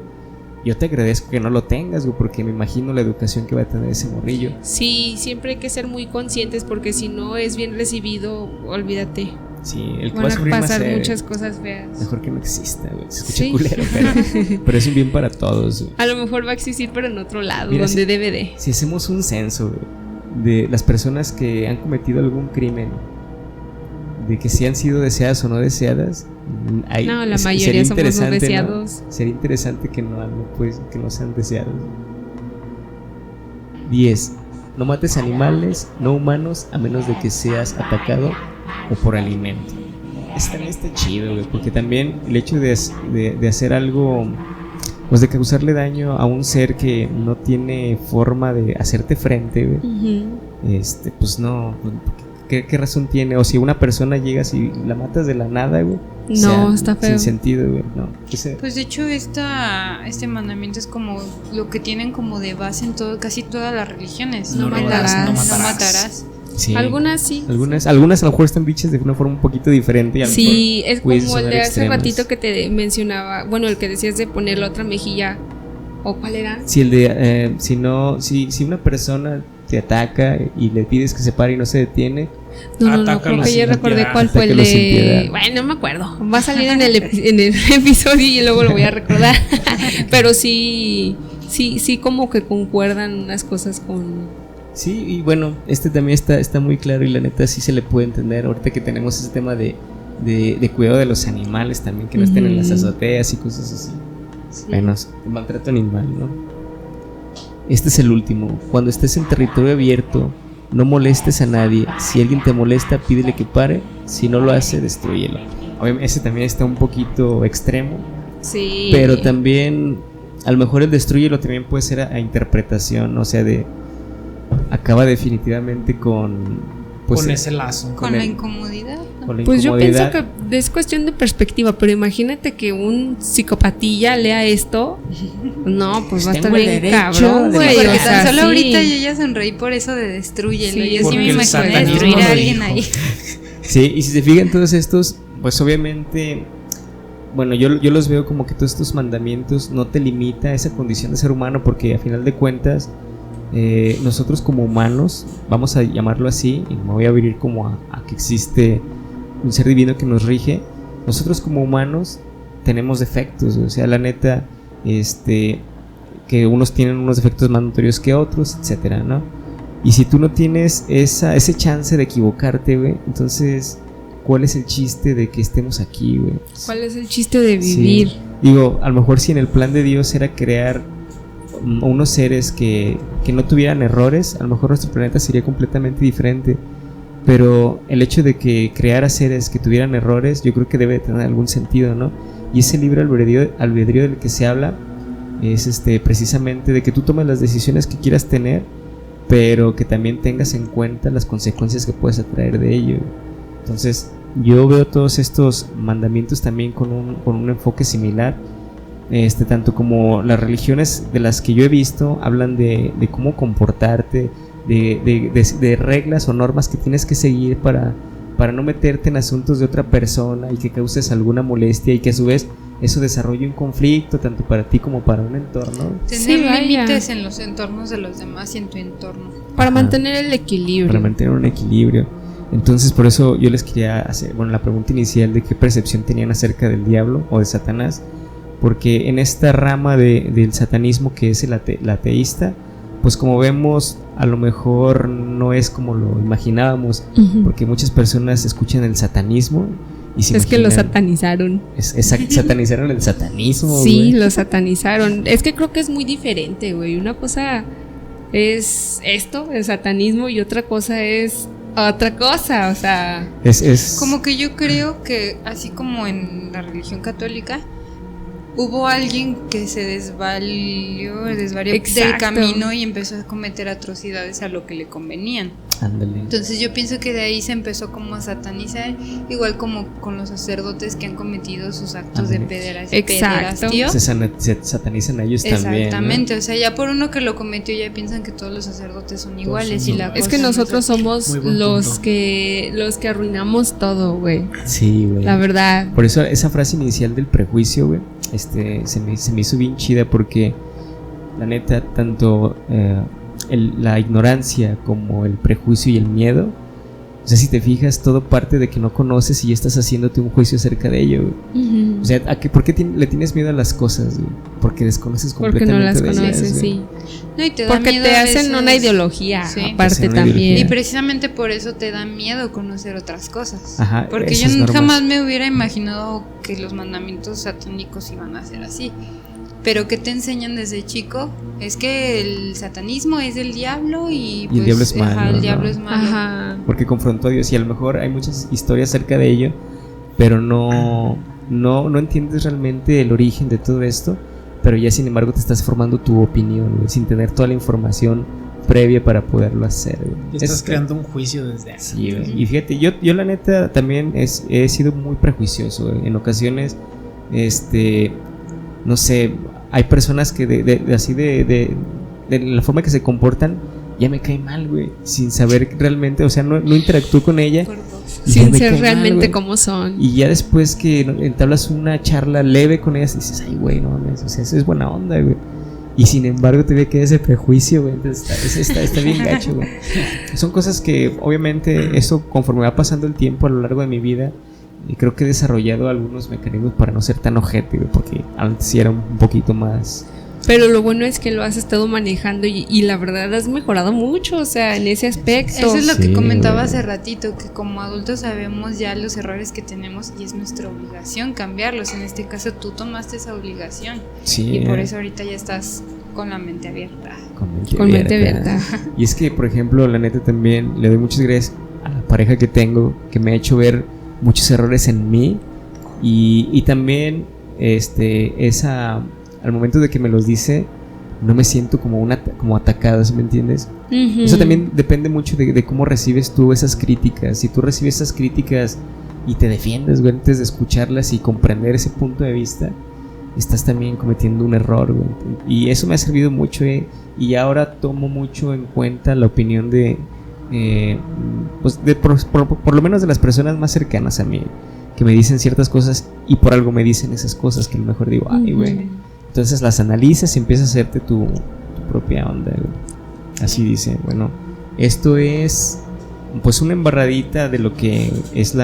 yo te agradezco que no lo tengas, güey, porque me imagino la educación que va a tener ese morrillo. Sí, siempre hay que ser muy conscientes porque si no es bien recibido, olvídate. Sí, el que Van va a a sufrir más pasar es muchas cosas feas. mejor que no exista, güey. Se escucha Sí. culero, pero es un bien para todos, güey. A lo mejor va a existir, pero en otro lado, Mira, donde si- debe de. Si hacemos un censo, güey, de las personas que han cometido algún crimen, de que si han sido deseadas o no deseadas, No, la sería mayoría somos no interesante, ¿no? deseados. Sería interesante que que no sean deseados. 10. No mates animales no humanos a menos de que seas atacado o por alimento. Este también está chido, güey, porque también el hecho de hacer algo, pues de causarle daño a un ser que no tiene forma de hacerte frente, güey, Ujú. pues no, ¿qué razón tiene? O si una persona llegas y la matas de la nada, güey. No, está feo. Sin sentido, güey, no. Pues de hecho este mandamiento es como lo que tienen como de base en casi todas las religiones. No robarás, matarás. no No matarás. Sí. Algunas sí. Algunas a lo mejor están dichas de una forma un poquito diferente. Y a lo Sí, mejor es puedes como el sonar de hace extremas. ratito que te mencionaba. Bueno, el que decías de poner la otra mejilla. ¿O cuál era? Si el de si una persona te ataca y le pides que se pare y no se detiene, No, creo Atácalos que ya sin recordé piedad. cuál fue el Atácalos sin de. piedad. Bueno, no me acuerdo. Va a salir en el episodio y luego lo voy a recordar. Pero sí, como que concuerdan unas cosas con. sí, y bueno, también está muy claro y la neta sí se le puede entender. Ahorita que tenemos ese tema de cuidado de los animales también, que no estén en las azoteas y cosas así. Sí. Menos maltrato animal, ¿no? Este es el último. Cuando estés en territorio abierto, no molestes a nadie. Si alguien te molesta, pídele que pare. Si no lo hace, destrúyelo. Obviamente, ese también está un poquito extremo. Sí. Pero también, a lo mejor el destrúyelo también puede ser a interpretación. O sea, acaba definitivamente con con ese lazo. Con la el- incomodidad. ¿no? con la Pues yo pienso incomodidad. que es cuestión de perspectiva, pero imagínate que un psicopatilla lea esto. No, pues va a estar Tengo el bien derecho cabrón, de güey. Porque o tan sea, solo sí. ahorita yo ya sonreí por eso de destrúyelo. Sí, Yo sí porque me el imaginé satanismo destruir lo a alguien dijo. ahí. Sí, y si se fijan todos estos, pues obviamente bueno, yo los veo como que todos estos mandamientos no te limita a esa condición de ser humano, porque a final de cuentas nosotros como humanos, vamos a llamarlo así, y me voy a abrir como a que existe un ser divino que nos rige. Nosotros como humanos tenemos defectos, o sea, la neta, que unos tienen unos defectos más notorios que otros, etcétera, ¿no? Y si tú no tienes ese chance de equivocarte, güey, entonces, ¿cuál es el chiste de que estemos aquí, güey? ¿Cuál es el chiste de vivir? Sí. Digo, a lo mejor si en el plan de Dios era crear unos seres que no tuvieran errores, a lo mejor nuestro planeta sería completamente diferente. Pero el hecho de que creara seres que tuvieran errores, yo creo que debe tener algún sentido, ¿no? Y ese libre albedrío del que se habla es precisamente de que tú tomes las decisiones que quieras tener, pero que también tengas en cuenta las consecuencias que puedes atraer de ello. Entonces yo veo todos estos mandamientos también con un enfoque similar, tanto como las religiones de las que yo he visto hablan de cómo comportarte, de reglas o normas que tienes que seguir para no meterte en asuntos de otra persona y que causes alguna molestia, y que a su vez eso desarrolle un conflicto tanto para ti como para un entorno. Tener límites en los entornos de los demás y en tu entorno. Para mantener el equilibrio. Para mantener un equilibrio. Entonces por eso yo les quería hacer, la pregunta inicial de qué percepción tenían acerca del diablo o de Satanás, porque en esta rama del satanismo que es el ateísta, pues como vemos, a lo mejor no es como lo imaginábamos, porque muchas personas escuchan el satanismo y se imaginan, que lo satanizaron. Satanizaron el satanismo. Sí, güey. lo satanizaron. Es que creo que es muy diferente, güey. Una cosa es esto, el satanismo, y otra cosa es otra cosa, o sea... Es como que yo creo que, así como en la religión católica, hubo alguien que se desvarió del camino y empezó a cometer atrocidades a lo que le convenían. Ándale. Entonces yo pienso que de ahí se empezó como a satanizar, igual como con los sacerdotes que han cometido sus actos de pederastía. Se satanizan a ellos también. Exactamente, ¿no? O sea, ya por uno que lo cometió ya piensan que todos los sacerdotes son iguales y la es que nosotros somos los que arruinamos todo, güey. Sí, güey. La verdad. Por eso esa frase inicial del prejuicio, güey, se me hizo bien chida, porque la neta, tanto la ignorancia como el prejuicio y el miedo, o sea, si te fijas, todo parte de que no conoces y ya estás haciéndote un juicio acerca de ello, güey. O sea, ¿por qué le tienes miedo a las cosas, güey? Porque desconoces completamente. Porque no las de conoces, ellas, sí. No, y te da porque miedo te a hacen veces una ideología, sí, aparte también. Y precisamente por eso te da miedo conocer otras cosas. Ajá, porque yo jamás me hubiera imaginado que los mandamientos satánicos iban a ser así. Pero ¿qué te enseñan desde chico? Es que el satanismo es del diablo y pues, el diablo es malo. El diablo es malo. Ajá. Porque confrontó a Dios, y a lo mejor hay muchas historias acerca de ello, pero no entiendes realmente el origen de todo esto, pero ya sin embargo te estás formando tu opinión, güey, sin tener toda la información previa para poderlo hacer, güey. Estás creando un juicio desde antes. Sí, güey. Y fíjate, yo la neta también he sido muy prejuicioso, güey. En ocasiones, no sé, hay personas que de la forma que se comportan ya me cae mal, güey, sin saber realmente, o sea, no interactúo con ella sin ser realmente como son. Y ya después que entablas una charla leve con ellas, dices, ay, güey, no mames, o sea, eso es buena onda, güey. Y sin embargo todavía queda ese prejuicio, güey. Entonces está bien gacho, güey. Son cosas que obviamente eso, conforme va pasando el tiempo a lo largo de mi vida, y creo que he desarrollado algunos mecanismos para no ser tan ojete, güey, porque antes sí era un poquito más. Pero lo bueno es que lo has estado manejando y la verdad has mejorado mucho, o sea, en ese aspecto. Eso es lo que comentaba güey. hace ratito, que como adultos sabemos ya los errores que tenemos y es nuestra obligación cambiarlos. En este caso tú tomaste esa obligación, Sí, y por eso ahorita ya estás con la mente abierta. Con mente abierta. Y es que, por ejemplo, la neta también le doy muchas gracias a la pareja que tengo, que me ha hecho ver muchos errores en mí, y también al momento de que me los dice, no me siento como atacado, ¿sí me entiendes? Uh-huh. Eso también depende mucho de cómo recibes tú esas críticas. Si tú recibes esas críticas y te defiendes, güey, antes de escucharlas y comprender ese punto de vista, estás también cometiendo un error, güey. Y eso me ha servido mucho, y ahora tomo mucho en cuenta la opinión por lo menos de las personas más cercanas a mí, que me dicen ciertas cosas y por algo me dicen esas cosas que a lo mejor digo, ay, güey. Entonces las analizas y empiezas a hacerte tu propia onda, güey. Así dice, bueno, esto es pues una embarradita de lo que es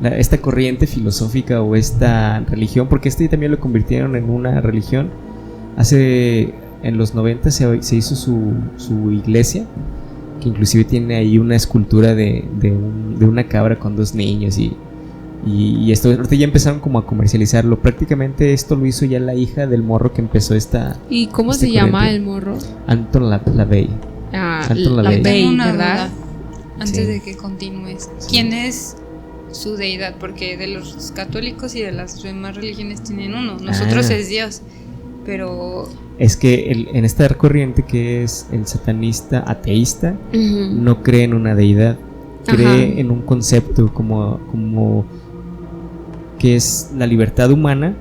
esta corriente filosófica o esta religión, porque también lo convirtieron en una religión. En los 90 se hizo su iglesia, que inclusive tiene ahí una escultura de una cabra con 2 niños y esto ahorita ya empezaron como a comercializarlo. Prácticamente esto lo hizo ya la hija del morro que empezó esta. ¿Y cómo se llama el morro? Anton LaVey. Anton LaVey, tengo una ¿verdad? duda antes de que continúes. Sí. ¿Quién es su deidad? Porque de los católicos y de las demás religiones tienen uno. Nosotros es Dios, pero es que en esta corriente que es el satanista ateísta, no cree en una deidad, cree en un concepto como que es la libertad humana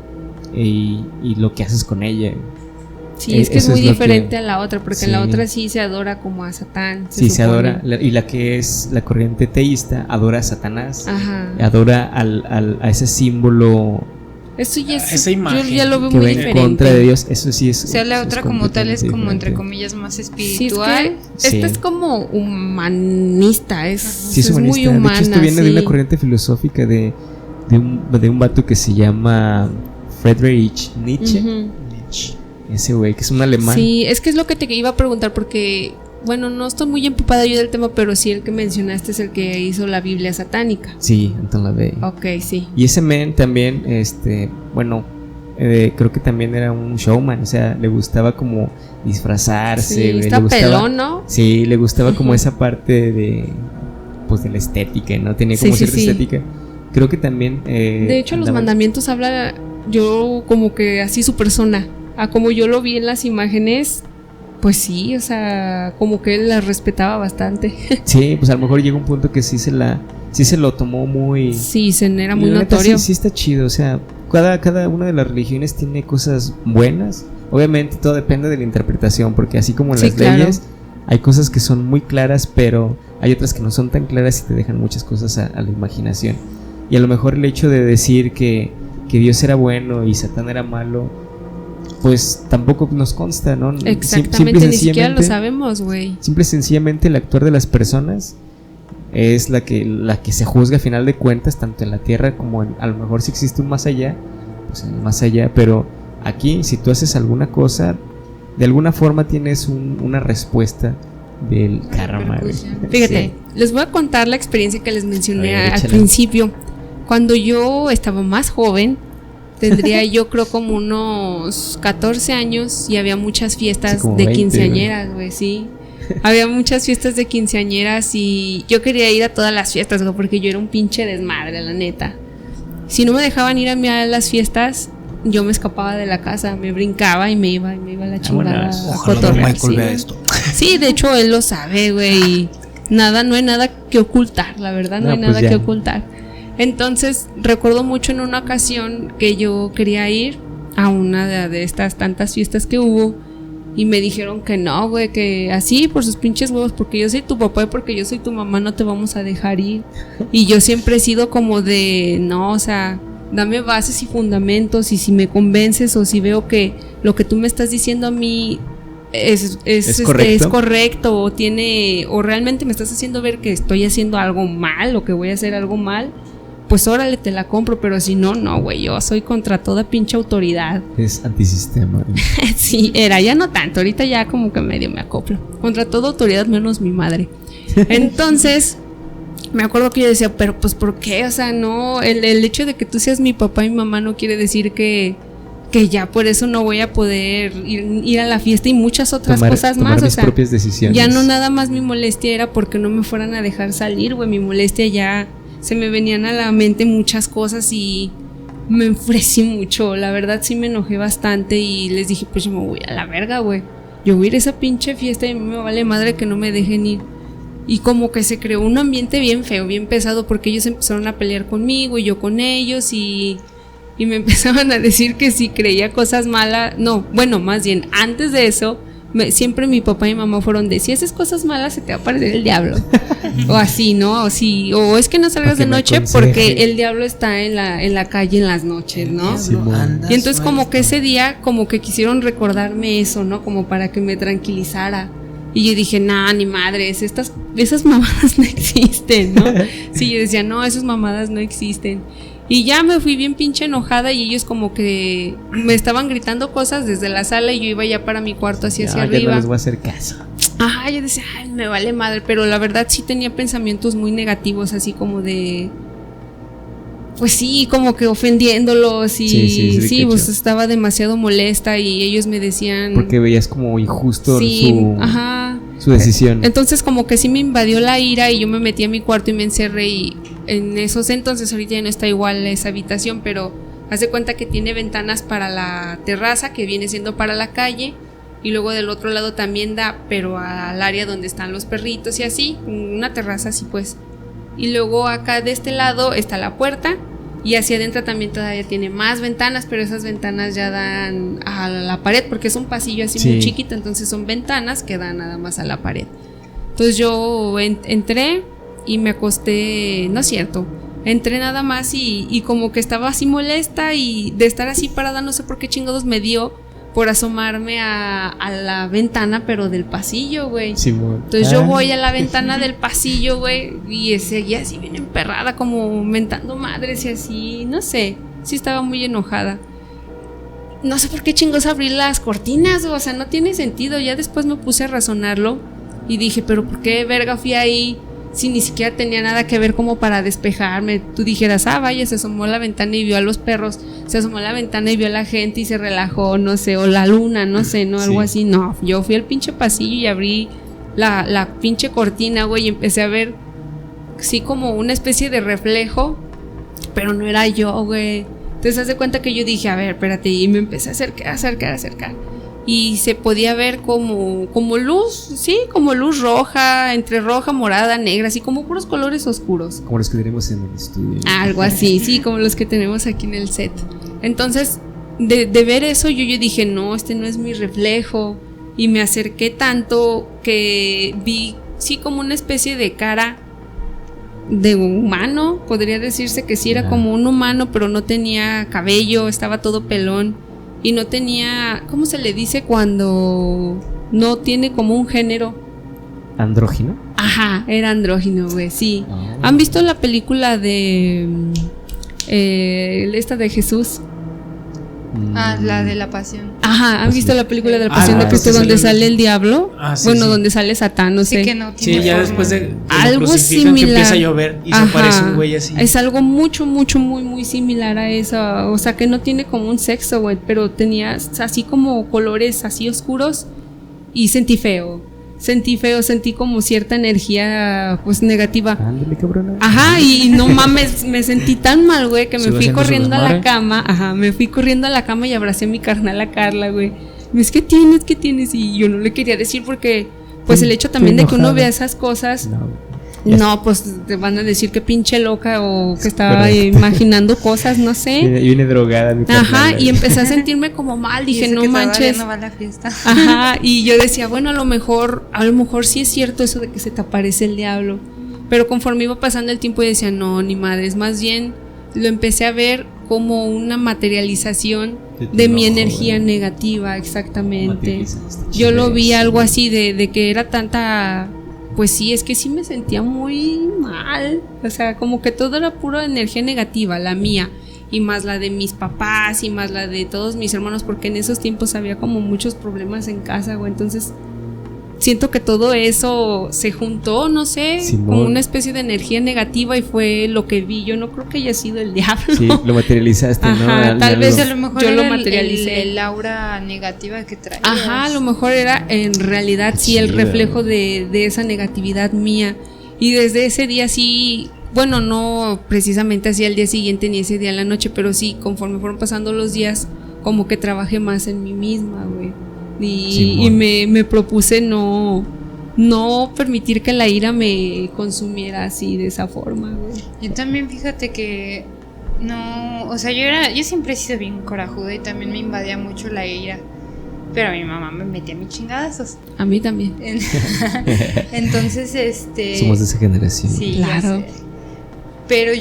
y lo que haces con ella. Sí, es que es muy diferente a la otra, porque en la otra sí se adora como a Satán. Se adora, y la que es la corriente teísta adora a Satanás, adora a ese símbolo. Eso ya es, esa imagen yo ya lo veo que muy va diferente. en contra de Dios, eso sí es. O sea, la otra como tal es como diferente. entre comillas más Sí, espiritual. es que esta es como humanista, es humanista. muy humana. De hecho, esto viene de una corriente filosófica de un vato que se llama Friedrich Nietzsche. Ese güey, que es un alemán. Sí, es que es lo que te iba a preguntar porque, bueno, no estoy muy empapada yo del tema, pero sí el que mencionaste es el que hizo la Biblia satánica. Sí, Anton LaVey. Ok, sí. Y ese men también, bueno, creo que también era un showman, o sea, le gustaba como disfrazarse. Sí, le está gustaba, pelón, ¿no? Sí, le gustaba como esa parte de la estética, ¿no? Tenía como cierta estética. Creo que también... de hecho, los mandamientos habla yo como que así su persona. A como yo lo vi en las imágenes, pues sí, o sea, como que él la respetaba bastante. Sí, pues a lo mejor llega un punto que sí se lo tomó muy... Sí, era muy neta, notorio. Sí está chido, o sea, cada una de las religiones tiene cosas buenas. Obviamente todo depende de la interpretación, porque así como en las leyes hay cosas que son muy claras, pero hay otras que no son tan claras y te dejan muchas cosas a la imaginación. Y a lo mejor el hecho de decir que Dios era bueno y Satán era malo, pues tampoco nos consta, ¿no? Exactamente, ni siquiera lo sabemos, güey. Simple y sencillamente el actuar de las personas es la que se juzga a final de cuentas, tanto en la tierra como a lo mejor si existe un más allá, pues en el más allá, pero aquí si tú haces alguna cosa, de alguna forma tienes una respuesta del karma, güey. Fíjate, les voy a contar la experiencia que les mencioné al échale. principio. Cuando yo estaba más joven, tendría yo creo como unos 14 años y había muchas fiestas de 20, quinceañeras, güey, sí. Había muchas fiestas de quinceañeras y yo quería ir a todas las fiestas, güey, porque yo era un pinche desmadre, la neta. Si no me dejaban ir a mí a las fiestas, yo me escapaba de la casa, me brincaba y me iba a la chingada. Ojalá no Michael vea esto. Sí, de hecho él lo sabe, güey. No hay nada que ocultar, la verdad, no hay nada que ocultar. Entonces recuerdo mucho en una ocasión que yo quería ir a una de estas tantas fiestas que hubo y me dijeron que no, güey, que así por sus pinches huevos, porque yo soy tu papá y porque yo soy tu mamá no te vamos a dejar ir. Y yo siempre he sido como de, no, o sea, dame bases y fundamentos y si me convences o si veo que lo que tú me estás diciendo a mí es correcto o realmente me estás haciendo ver que estoy haciendo algo mal o que voy a hacer algo mal, pues órale, te la compro, pero si no, no, güey, yo soy contra toda pinche autoridad. Es antisistema. Sí, ya no tanto, ahorita ya como que medio me acoplo. Contra toda autoridad menos mi madre. Entonces, me acuerdo que yo decía, pero pues ¿por qué? O sea, no, el hecho de que tú seas mi papá y mi mamá no quiere decir que ya por eso no voy a poder ir a la fiesta y muchas otras cosas más. Mis propias decisiones. Ya no nada más mi molestia era porque no me fueran a dejar salir, güey, mi molestia ya... Se me venían a la mente muchas cosas y me enfurecí mucho. La verdad sí me enojé bastante y les dije, pues yo me voy a la verga, güey. Yo voy a ir a esa pinche fiesta y a mí me vale madre que no me dejen ir. Y como que se creó un ambiente bien feo, bien pesado, porque ellos empezaron a pelear conmigo y yo con ellos y me empezaban a decir que si creía cosas malas. No, bueno, más bien, antes de eso siempre mi papá y mi mamá fueron de, si haces cosas malas se te va a aparecer el diablo. O así, ¿no? O es que no salgas de noche porque el diablo está en la calle en las noches, ¿no? Y entonces como que ese día como que quisieron recordarme eso, ¿no? Como para que me tranquilizara. Y yo dije, nah, ni madres, esas mamadas no existen, ¿no? Sí, yo decía, no, esas mamadas no existen. Y ya me fui bien pinche enojada y ellos como que me estaban gritando cosas desde la sala y yo iba ya para mi cuarto hacia arriba. Ya no les voy a hacer caso. Ajá, yo decía, ay, me vale madre, pero la verdad sí tenía pensamientos muy negativos, así como de... Pues sí, como que ofendiéndolos y sí, pues estaba demasiado molesta y ellos me decían... Porque veías como injusto su decisión. Entonces como que sí me invadió la ira y yo me metí a mi cuarto y me encerré y en esos entonces ahorita ya no está igual esa habitación, pero haz de cuenta que tiene ventanas para la terraza que viene siendo para la calle y luego del otro lado también da, pero al área donde están los perritos y así, una terraza así pues. Y luego acá de este lado está la puerta y hacia adentro también todavía tiene más ventanas, pero esas ventanas ya dan a la pared porque es un pasillo así muy chiquito, entonces son ventanas que dan nada más a la pared. Entonces yo entré y me acosté, no es cierto, entré nada más y como que estaba así molesta y de estar así parada no sé por qué chingados me dio por asomarme a la ventana, pero del pasillo, güey. Entonces yo voy a la ventana del pasillo, güey, y seguía así bien emperrada, como mentando madres y así, no sé, sí estaba muy enojada. No sé por qué chingos abrí las cortinas, o sea, no tiene sentido. Ya después me puse a razonarlo y dije, pero ¿por qué verga fui ahí? Si ni siquiera tenía nada que ver como para despejarme. Tú dijeras, vaya, se asomó a la ventana y vio a los perros, se asomó a la ventana y vio a la gente y se relajó, no sé, o la luna, no sé, ¿no? Algo así. No, yo fui al pinche pasillo y abrí la pinche cortina, güey, y empecé a ver, sí, como una especie de reflejo, pero no era yo, güey. Entonces haz de cuenta que yo dije, a ver, espérate, y me empecé a acercar. Y se podía ver como luz, sí, como luz roja, entre roja, morada, negra, así como puros colores oscuros. Como los que tenemos en el estudio. Algo así, sí, como los que tenemos aquí en el set. Entonces, de ver eso, yo dije, no, este no es mi reflejo. Y me acerqué tanto que vi, sí, como una especie de cara de humano. Podría decirse que sí era como un humano, pero no tenía cabello, estaba todo pelón. Y no tenía, ¿cómo se le dice cuando no tiene como un género? ¿Andrógino? Ajá, era andrógino, güey, sí. ¿Han visto la película de esta de Jesús? La de la Pasión. Ajá, ¿han visto la película de la Pasión de Cristo donde sale el diablo? Bueno, donde sale Satán, no sé. Que no tiene ya forma. después de algo similar. Que empieza a llover y se aparece un güey así. Es algo mucho, muy similar a eso. O sea, que no tiene como un sexo, güey, pero tenía así como colores así oscuros y sentí como cierta energía pues negativa. Ándale, cabrona. Ajá, y no mames, me sentí tan mal, güey, que me fui corriendo a la cama. Ajá, me fui corriendo a la cama y abracé a mi carnal, a Carla, güey. Me dice, ¿qué tienes? Y yo no le quería decir porque pues el hecho también de que uno vea esas cosas, no, pues te van a decir que pinche loca o que estaba imaginando cosas, no sé. Y viene drogada mi carnal. Ajá, y empecé a sentirme como mal, dije, no manches. No va a la fiesta. Ajá, y yo decía, bueno, a lo mejor sí es cierto eso de que se te aparece el diablo. Pero conforme iba pasando el tiempo, yo decía, no, ni madres, más bien lo empecé a ver como una materialización de mi energía negativa, exactamente. Yo lo vi algo así de que era tanta... Pues sí, es que sí me sentía muy mal. O sea, como que todo era pura energía negativa, la mía. Y más la de mis papás y más la de todos mis hermanos, porque en esos tiempos había como muchos problemas en casa, güey. Entonces siento que todo eso se juntó, no sé, como una especie de energía negativa y fue lo que vi. Yo no creo que haya sido el diablo. Sí, lo materializaste, ajá, ¿no? Tal vez a lo mejor yo era lo materialicé. el aura negativa que traía. Ajá, a lo mejor era en realidad sí el reflejo de esa negatividad mía. Y desde ese día sí, bueno, no precisamente así al día siguiente ni ese día en la noche, pero sí, conforme fueron pasando los días, como que trabajé más en mí misma, güey. Y me propuse no permitir que la ira me consumiera así de esa forma, güey. Yo también, fíjate que no, o sea, yo siempre he sido bien corajuda y también me invadía mucho la ira. pero a mi mamá me metía mis chingadazos. A mí también. Entonces, Somos de esa generación. Sí, claro. ya sé. Pero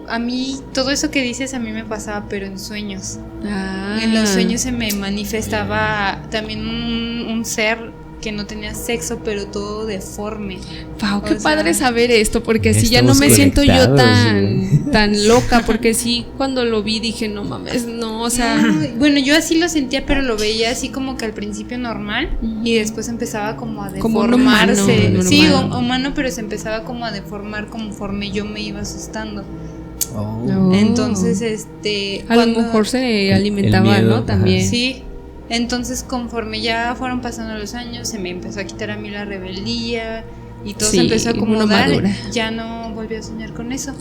a mí, todo eso que dices a mí me pasaba, pero en sueños. En los sueños se me manifestaba también un ser que no tenía sexo, pero todo deforme. Wow, qué O sea, padre saber esto, porque así ya no estamos me siento yo conectados, tan loca, porque sí, cuando lo vi dije, no mames, no, o sea... No, bueno, yo así lo sentía, pero lo veía así como que al principio normal y después empezaba como a Como un deformarse. humano, Sí, normal. humano, pero se empezaba como a deformar conforme yo me iba asustando. Oh. No. Entonces, a lo mejor se alimentaba, miedo, ¿no? ajá. También. sí. Entonces, conforme ya fueron pasando los años, se me empezó a quitar a mí la rebeldía y todo Sí, se empezó a uno acomodar. madura. Ya no volví a soñar con eso.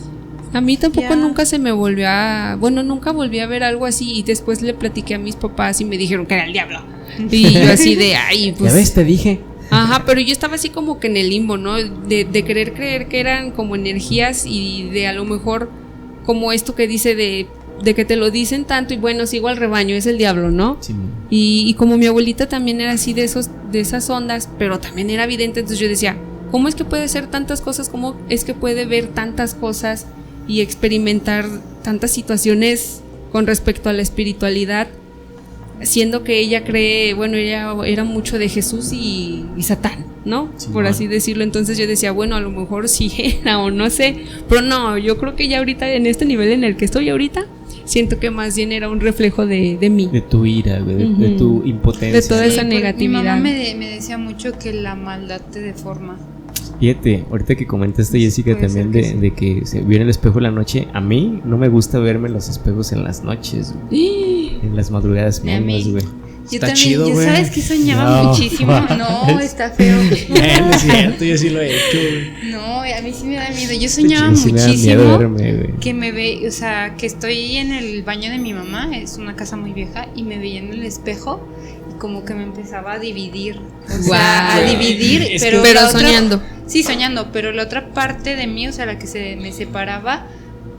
A mí tampoco Ya. nunca se me volvió a... Bueno, nunca volví a ver algo así y después le platiqué a mis papás y me dijeron que era el diablo. Y yo así de, ay, pues... ¿Ya ves? Te dije. Ajá, pero yo estaba así como que en el limbo, ¿no? De querer creer que eran como energías y de a lo mejor como esto que dice de que te lo dicen tanto y bueno, sigo al rebaño, es el diablo, ¿no? Sí, Y como mi abuelita también era así de esas ondas, pero también era vidente, entonces yo decía, ¿cómo es que puede ser tantas cosas? ¿Cómo es que puede ver tantas cosas y experimentar tantas situaciones con respecto a la espiritualidad? Siendo que ella cree, bueno, ella era mucho de Jesús y Satán, ¿no? Sí, por así decirlo. Entonces yo decía, bueno, a lo mejor sí era o no sé, pero no, yo creo que ya ahorita en este nivel en el que estoy ahorita, siento que más bien era un reflejo de mí. De tu ira, güey, de tu impotencia. De toda esa porque negatividad. Mi mamá me decía mucho que la maldad te deforma. Fíjate, ahorita que comentaste, Jessica, Puede también ser que de que se vio en el espejo en la noche. A mí no me gusta verme en los espejos en las noches, güey. En las madrugadas Ni a mí. menos, güey. Yo Está también, chido, yo güey. sabes que soñaba No. muchísimo. No, está feo. No es cierto, yo sí lo he hecho, güey. No, a mí sí me da miedo. Yo soñaba Sí me da muchísimo miedo verme, güey. que me ve, o sea, que estoy en el baño de mi mamá, es una casa muy vieja, y me veía en el espejo y como que me empezaba a dividir. O sea, a Guau. dividir, Es pero, Pero la otra- soñando. Sí, soñando, pero la otra parte de mí, o sea, la que se me separaba,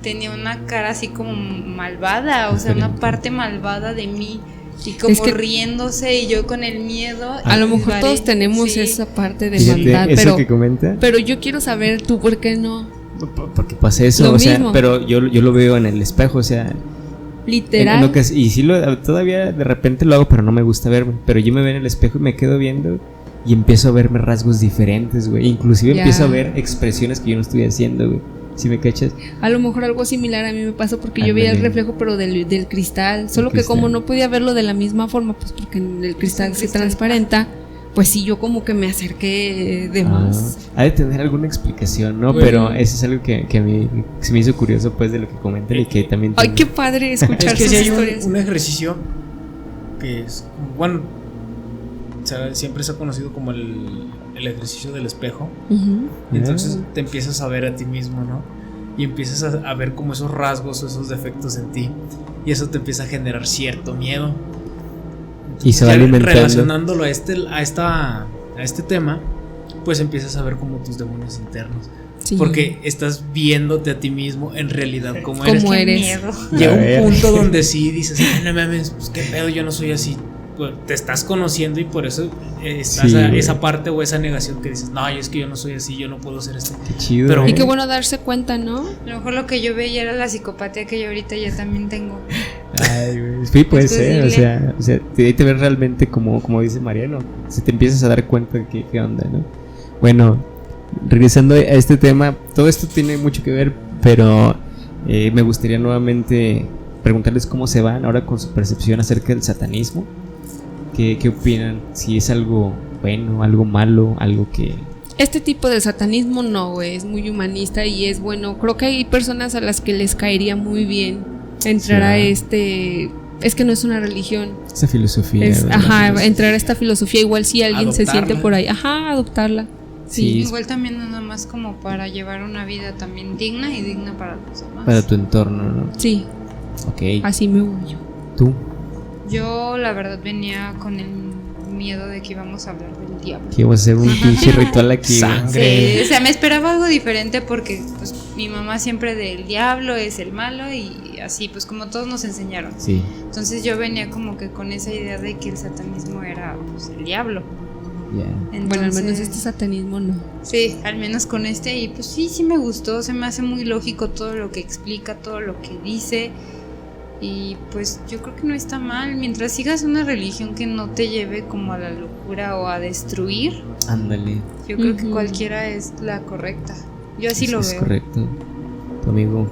tenía una cara así como malvada, o sea, una Diferente. parte malvada de mí. Y como Es que- riéndose y yo con el miedo. A lo mejor Vale, todos tenemos sí. esa parte de Fíjate, maldad, eso que comenta. pero yo quiero saber tú por qué no. Porque pasa eso, Lo o sea, mismo. pero yo lo veo en el espejo, o sea, Literal. y sí todavía de repente lo hago, pero no me gusta verme. Pero yo me veo en el espejo y me quedo viendo y empiezo a verme rasgos diferentes, güey. Inclusive Ya. empiezo a ver expresiones que yo no estoy haciendo, güey. ¿Sí me cachas? A lo mejor algo similar a mí me pasó porque yo veía el Ándale. reflejo pero del cristal, solo que cristal. como no podía verlo de la misma forma, pues porque en el cristal se cristal. transparenta, pues sí, yo como que me acerqué de más. Ha de tener alguna explicación, ¿no? Bueno. Pero eso es algo que a mí se me hizo curioso, pues, de lo que comentan y que también... Ay, tiene- qué padre escuchar Es que sus si hay historias. un ejercicio que es, bueno, o sea, siempre se ha conocido como el ejercicio del espejo. Ujú. Entonces te empiezas a ver a ti mismo, ¿no? Y empiezas a ver como esos rasgos o esos defectos en ti. Y eso te empieza a generar cierto miedo. Y se va Ya alimentando. relacionándolo a este tema, pues empiezas a ver como tus demonios internos. Sí. Porque estás viéndote a ti mismo en realidad como ¿Cómo eres. Qué eres? miedo. Llega A ver. un punto donde sí dices, "Ay, no mames, pues qué pedo, yo no soy así". Pues, te estás conociendo y por eso estás Sí, a güey. esa parte o esa negación que dices, no, es que yo no soy así, yo no puedo ser esto. Qué chido. Pero- Y qué bueno darse cuenta, ¿no? A lo mejor lo que yo veía era la psicopatía que yo ahorita ya también tengo. Ay, güey. Sí, puede Es ser. posible. O sea, te ves realmente como dice Mariano. Si te empiezas a dar cuenta de qué onda, ¿no? Bueno, regresando a este tema, todo esto tiene mucho que ver, pero me gustaría nuevamente preguntarles cómo se van ahora con su percepción acerca del satanismo. ¿Qué opinan? Si es algo bueno, algo malo, algo que... Este tipo de satanismo no, güey, es muy humanista y es bueno. Creo que hay personas a las que les caería muy bien entrar Sí. a este... Es que no es una religión. Esa filosofía. Es, ¿verdad? ajá, entrar a esta filosofía igual si alguien se Adoptarla. siente por ahí. Ajá, adoptarla. Sí, es Igual también nada más como para llevar una vida también digna y digna para los demás. para tu entorno, ¿no? Sí, Ok. así me voy yo. ¿Tú? Yo la verdad venía con el miedo de que íbamos a hablar del diablo. Que vamos a hacer un pinche ritual aquí. güey. Sangre. Sí, o sea, me esperaba algo diferente porque pues mi mamá siempre del diablo es el malo y así, pues como todos nos enseñaron. Sí. Entonces yo venía como que con esa idea de que el satanismo era pues, el diablo. Yeah. Entonces, Bueno, al menos este satanismo no. sí, al menos con este, y pues sí me gustó, se me hace muy lógico todo lo que explica, todo lo que dice, y pues yo creo que no está mal, mientras sigas una religión que no te lleve como a la locura o a destruir, Ándale. yo creo que cualquiera es la correcta, yo así lo Es veo. correcto. Tu amigo.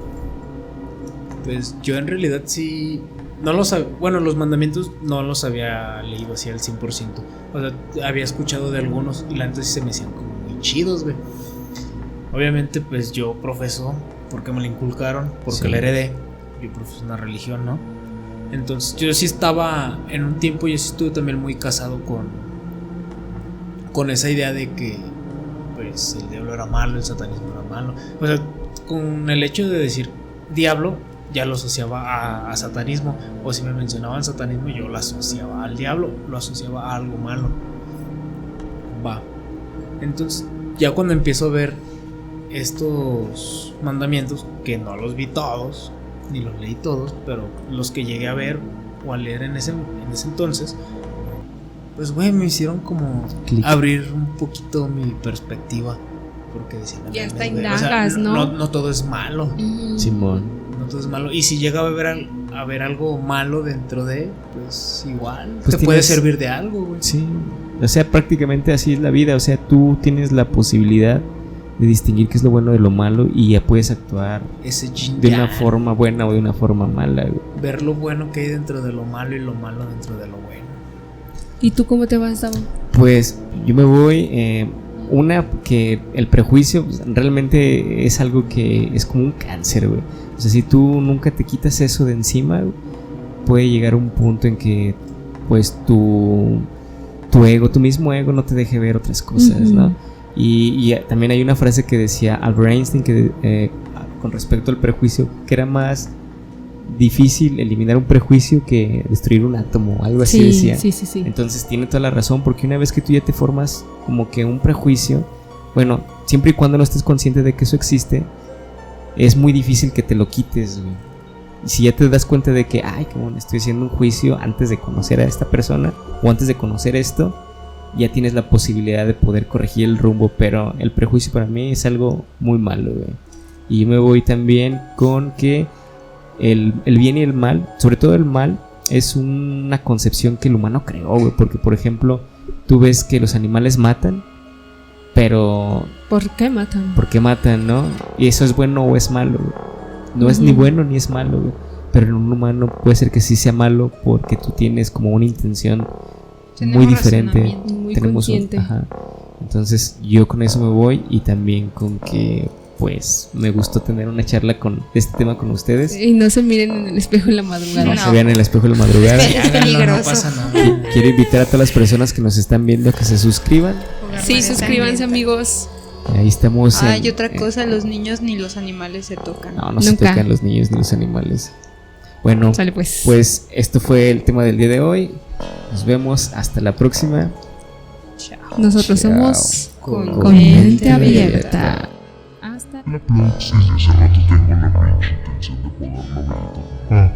Pues yo en realidad sí. No los sabía. Bueno, los mandamientos no los había leído así al 100%. O sea, había escuchado de algunos y la neta sí se me hacían como muy chidos, güey. Obviamente, pues yo profeso porque me lo inculcaron, porque Sí. la heredé. Yo profeso una religión, ¿no? Entonces, yo sí estaba. En un tiempo, yo sí estuve también muy casado con esa idea de que, pues, el diablo era malo, el satanismo era malo. O sea, con el hecho de decir diablo, ya lo asociaba a satanismo, o si me mencionaban satanismo yo lo asociaba al diablo, lo asociaba a algo malo. Va. Entonces ya cuando empiezo a ver estos mandamientos, que no los vi todos, ni los leí todos, pero los que llegué a ver o a leer en ese entonces, pues güey, me hicieron como Clic. abrir un poquito mi perspectiva, porque decían, Ya hasta güey, indagas, ¿no? No todo es malo. Simón. No todo es malo. Y si llega a ver algo malo dentro de, pues igual Pues te puede tienes- servir de algo, güey. Sí. O sea, prácticamente así es la vida. O sea, tú tienes la posibilidad de distinguir qué es lo bueno de lo malo y ya puedes actuar Ese yin de una yang, forma buena o de una forma mala, güey. ver lo bueno que hay dentro de lo malo y lo malo dentro de lo bueno. ¿Y tú cómo te vas, Davo? Pues yo me voy. Una, que el prejuicio pues, realmente es algo que es como un cáncer, güey. O sea, si tú nunca te quitas eso de encima, güey, puede llegar un punto en que, pues, tu ego, tu mismo ego, no te deje ver otras cosas, ¿no? Y también hay una frase que decía Albert Einstein que, con respecto al prejuicio, que era más difícil eliminar un prejuicio que destruir un átomo, algo así decía. Sí. Entonces tiene toda la razón, porque una vez que tú ya te formas como que un prejuicio, bueno, siempre y cuando no estés consciente de que eso existe, es muy difícil que te lo quites, güey. Y si ya te das cuenta de que, ay, que bueno, estoy haciendo un juicio antes de conocer a esta persona o antes de conocer esto, ya tienes la posibilidad de poder corregir el rumbo, pero el prejuicio para mí es algo muy malo, güey. Y yo me voy también con que el bien y el mal, sobre todo el mal, es una concepción que el humano creó, güey. Porque, por ejemplo, tú ves que los animales matan, pero ¿Por qué matan? ¿por qué matan, no? Y eso es bueno o es malo, güey. No es ni bueno ni es malo, güey. Pero en un humano puede ser que sí sea malo porque tú tienes como una intención muy diferente. razonamiento. Muy Tenemos consciente. ajá. Entonces yo con eso me voy y también con que pues me gustó tener una charla de este tema con ustedes. Y no se miren en el espejo en la madrugada. No No. se vean en el espejo de la madrugada. Es Háganlo, peligroso. no pasa nada. Quiero invitar a todas las personas que nos están viendo a que se suscriban. Sí, suscríbanse, amigos. Ahí estamos. Y otra cosa, los niños ni los animales se tocan. No se Nunca. tocan los niños ni los animales. Bueno, Sale pues. pues esto fue el tema del día de hoy. Nos vemos hasta la próxima. Chao. Nosotros Chao. somos Con con mente abierta. Hasta La playa, sí, hace rato tengo la pinche intención de poderlo para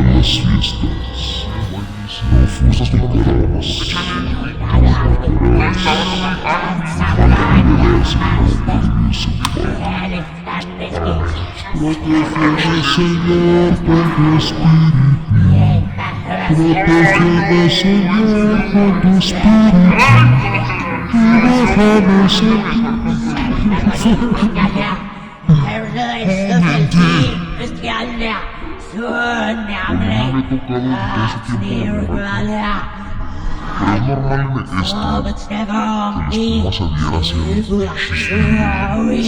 las fiestas. No fusas ni paradas. Protégeme, Señor, con tu espíritu. Protégeme, Señor, con tu espíritu. Y déjame seguir. No me he tocado desde hace tiempo, ¿verdad? Pero es normal esto, que es como se diera hacer.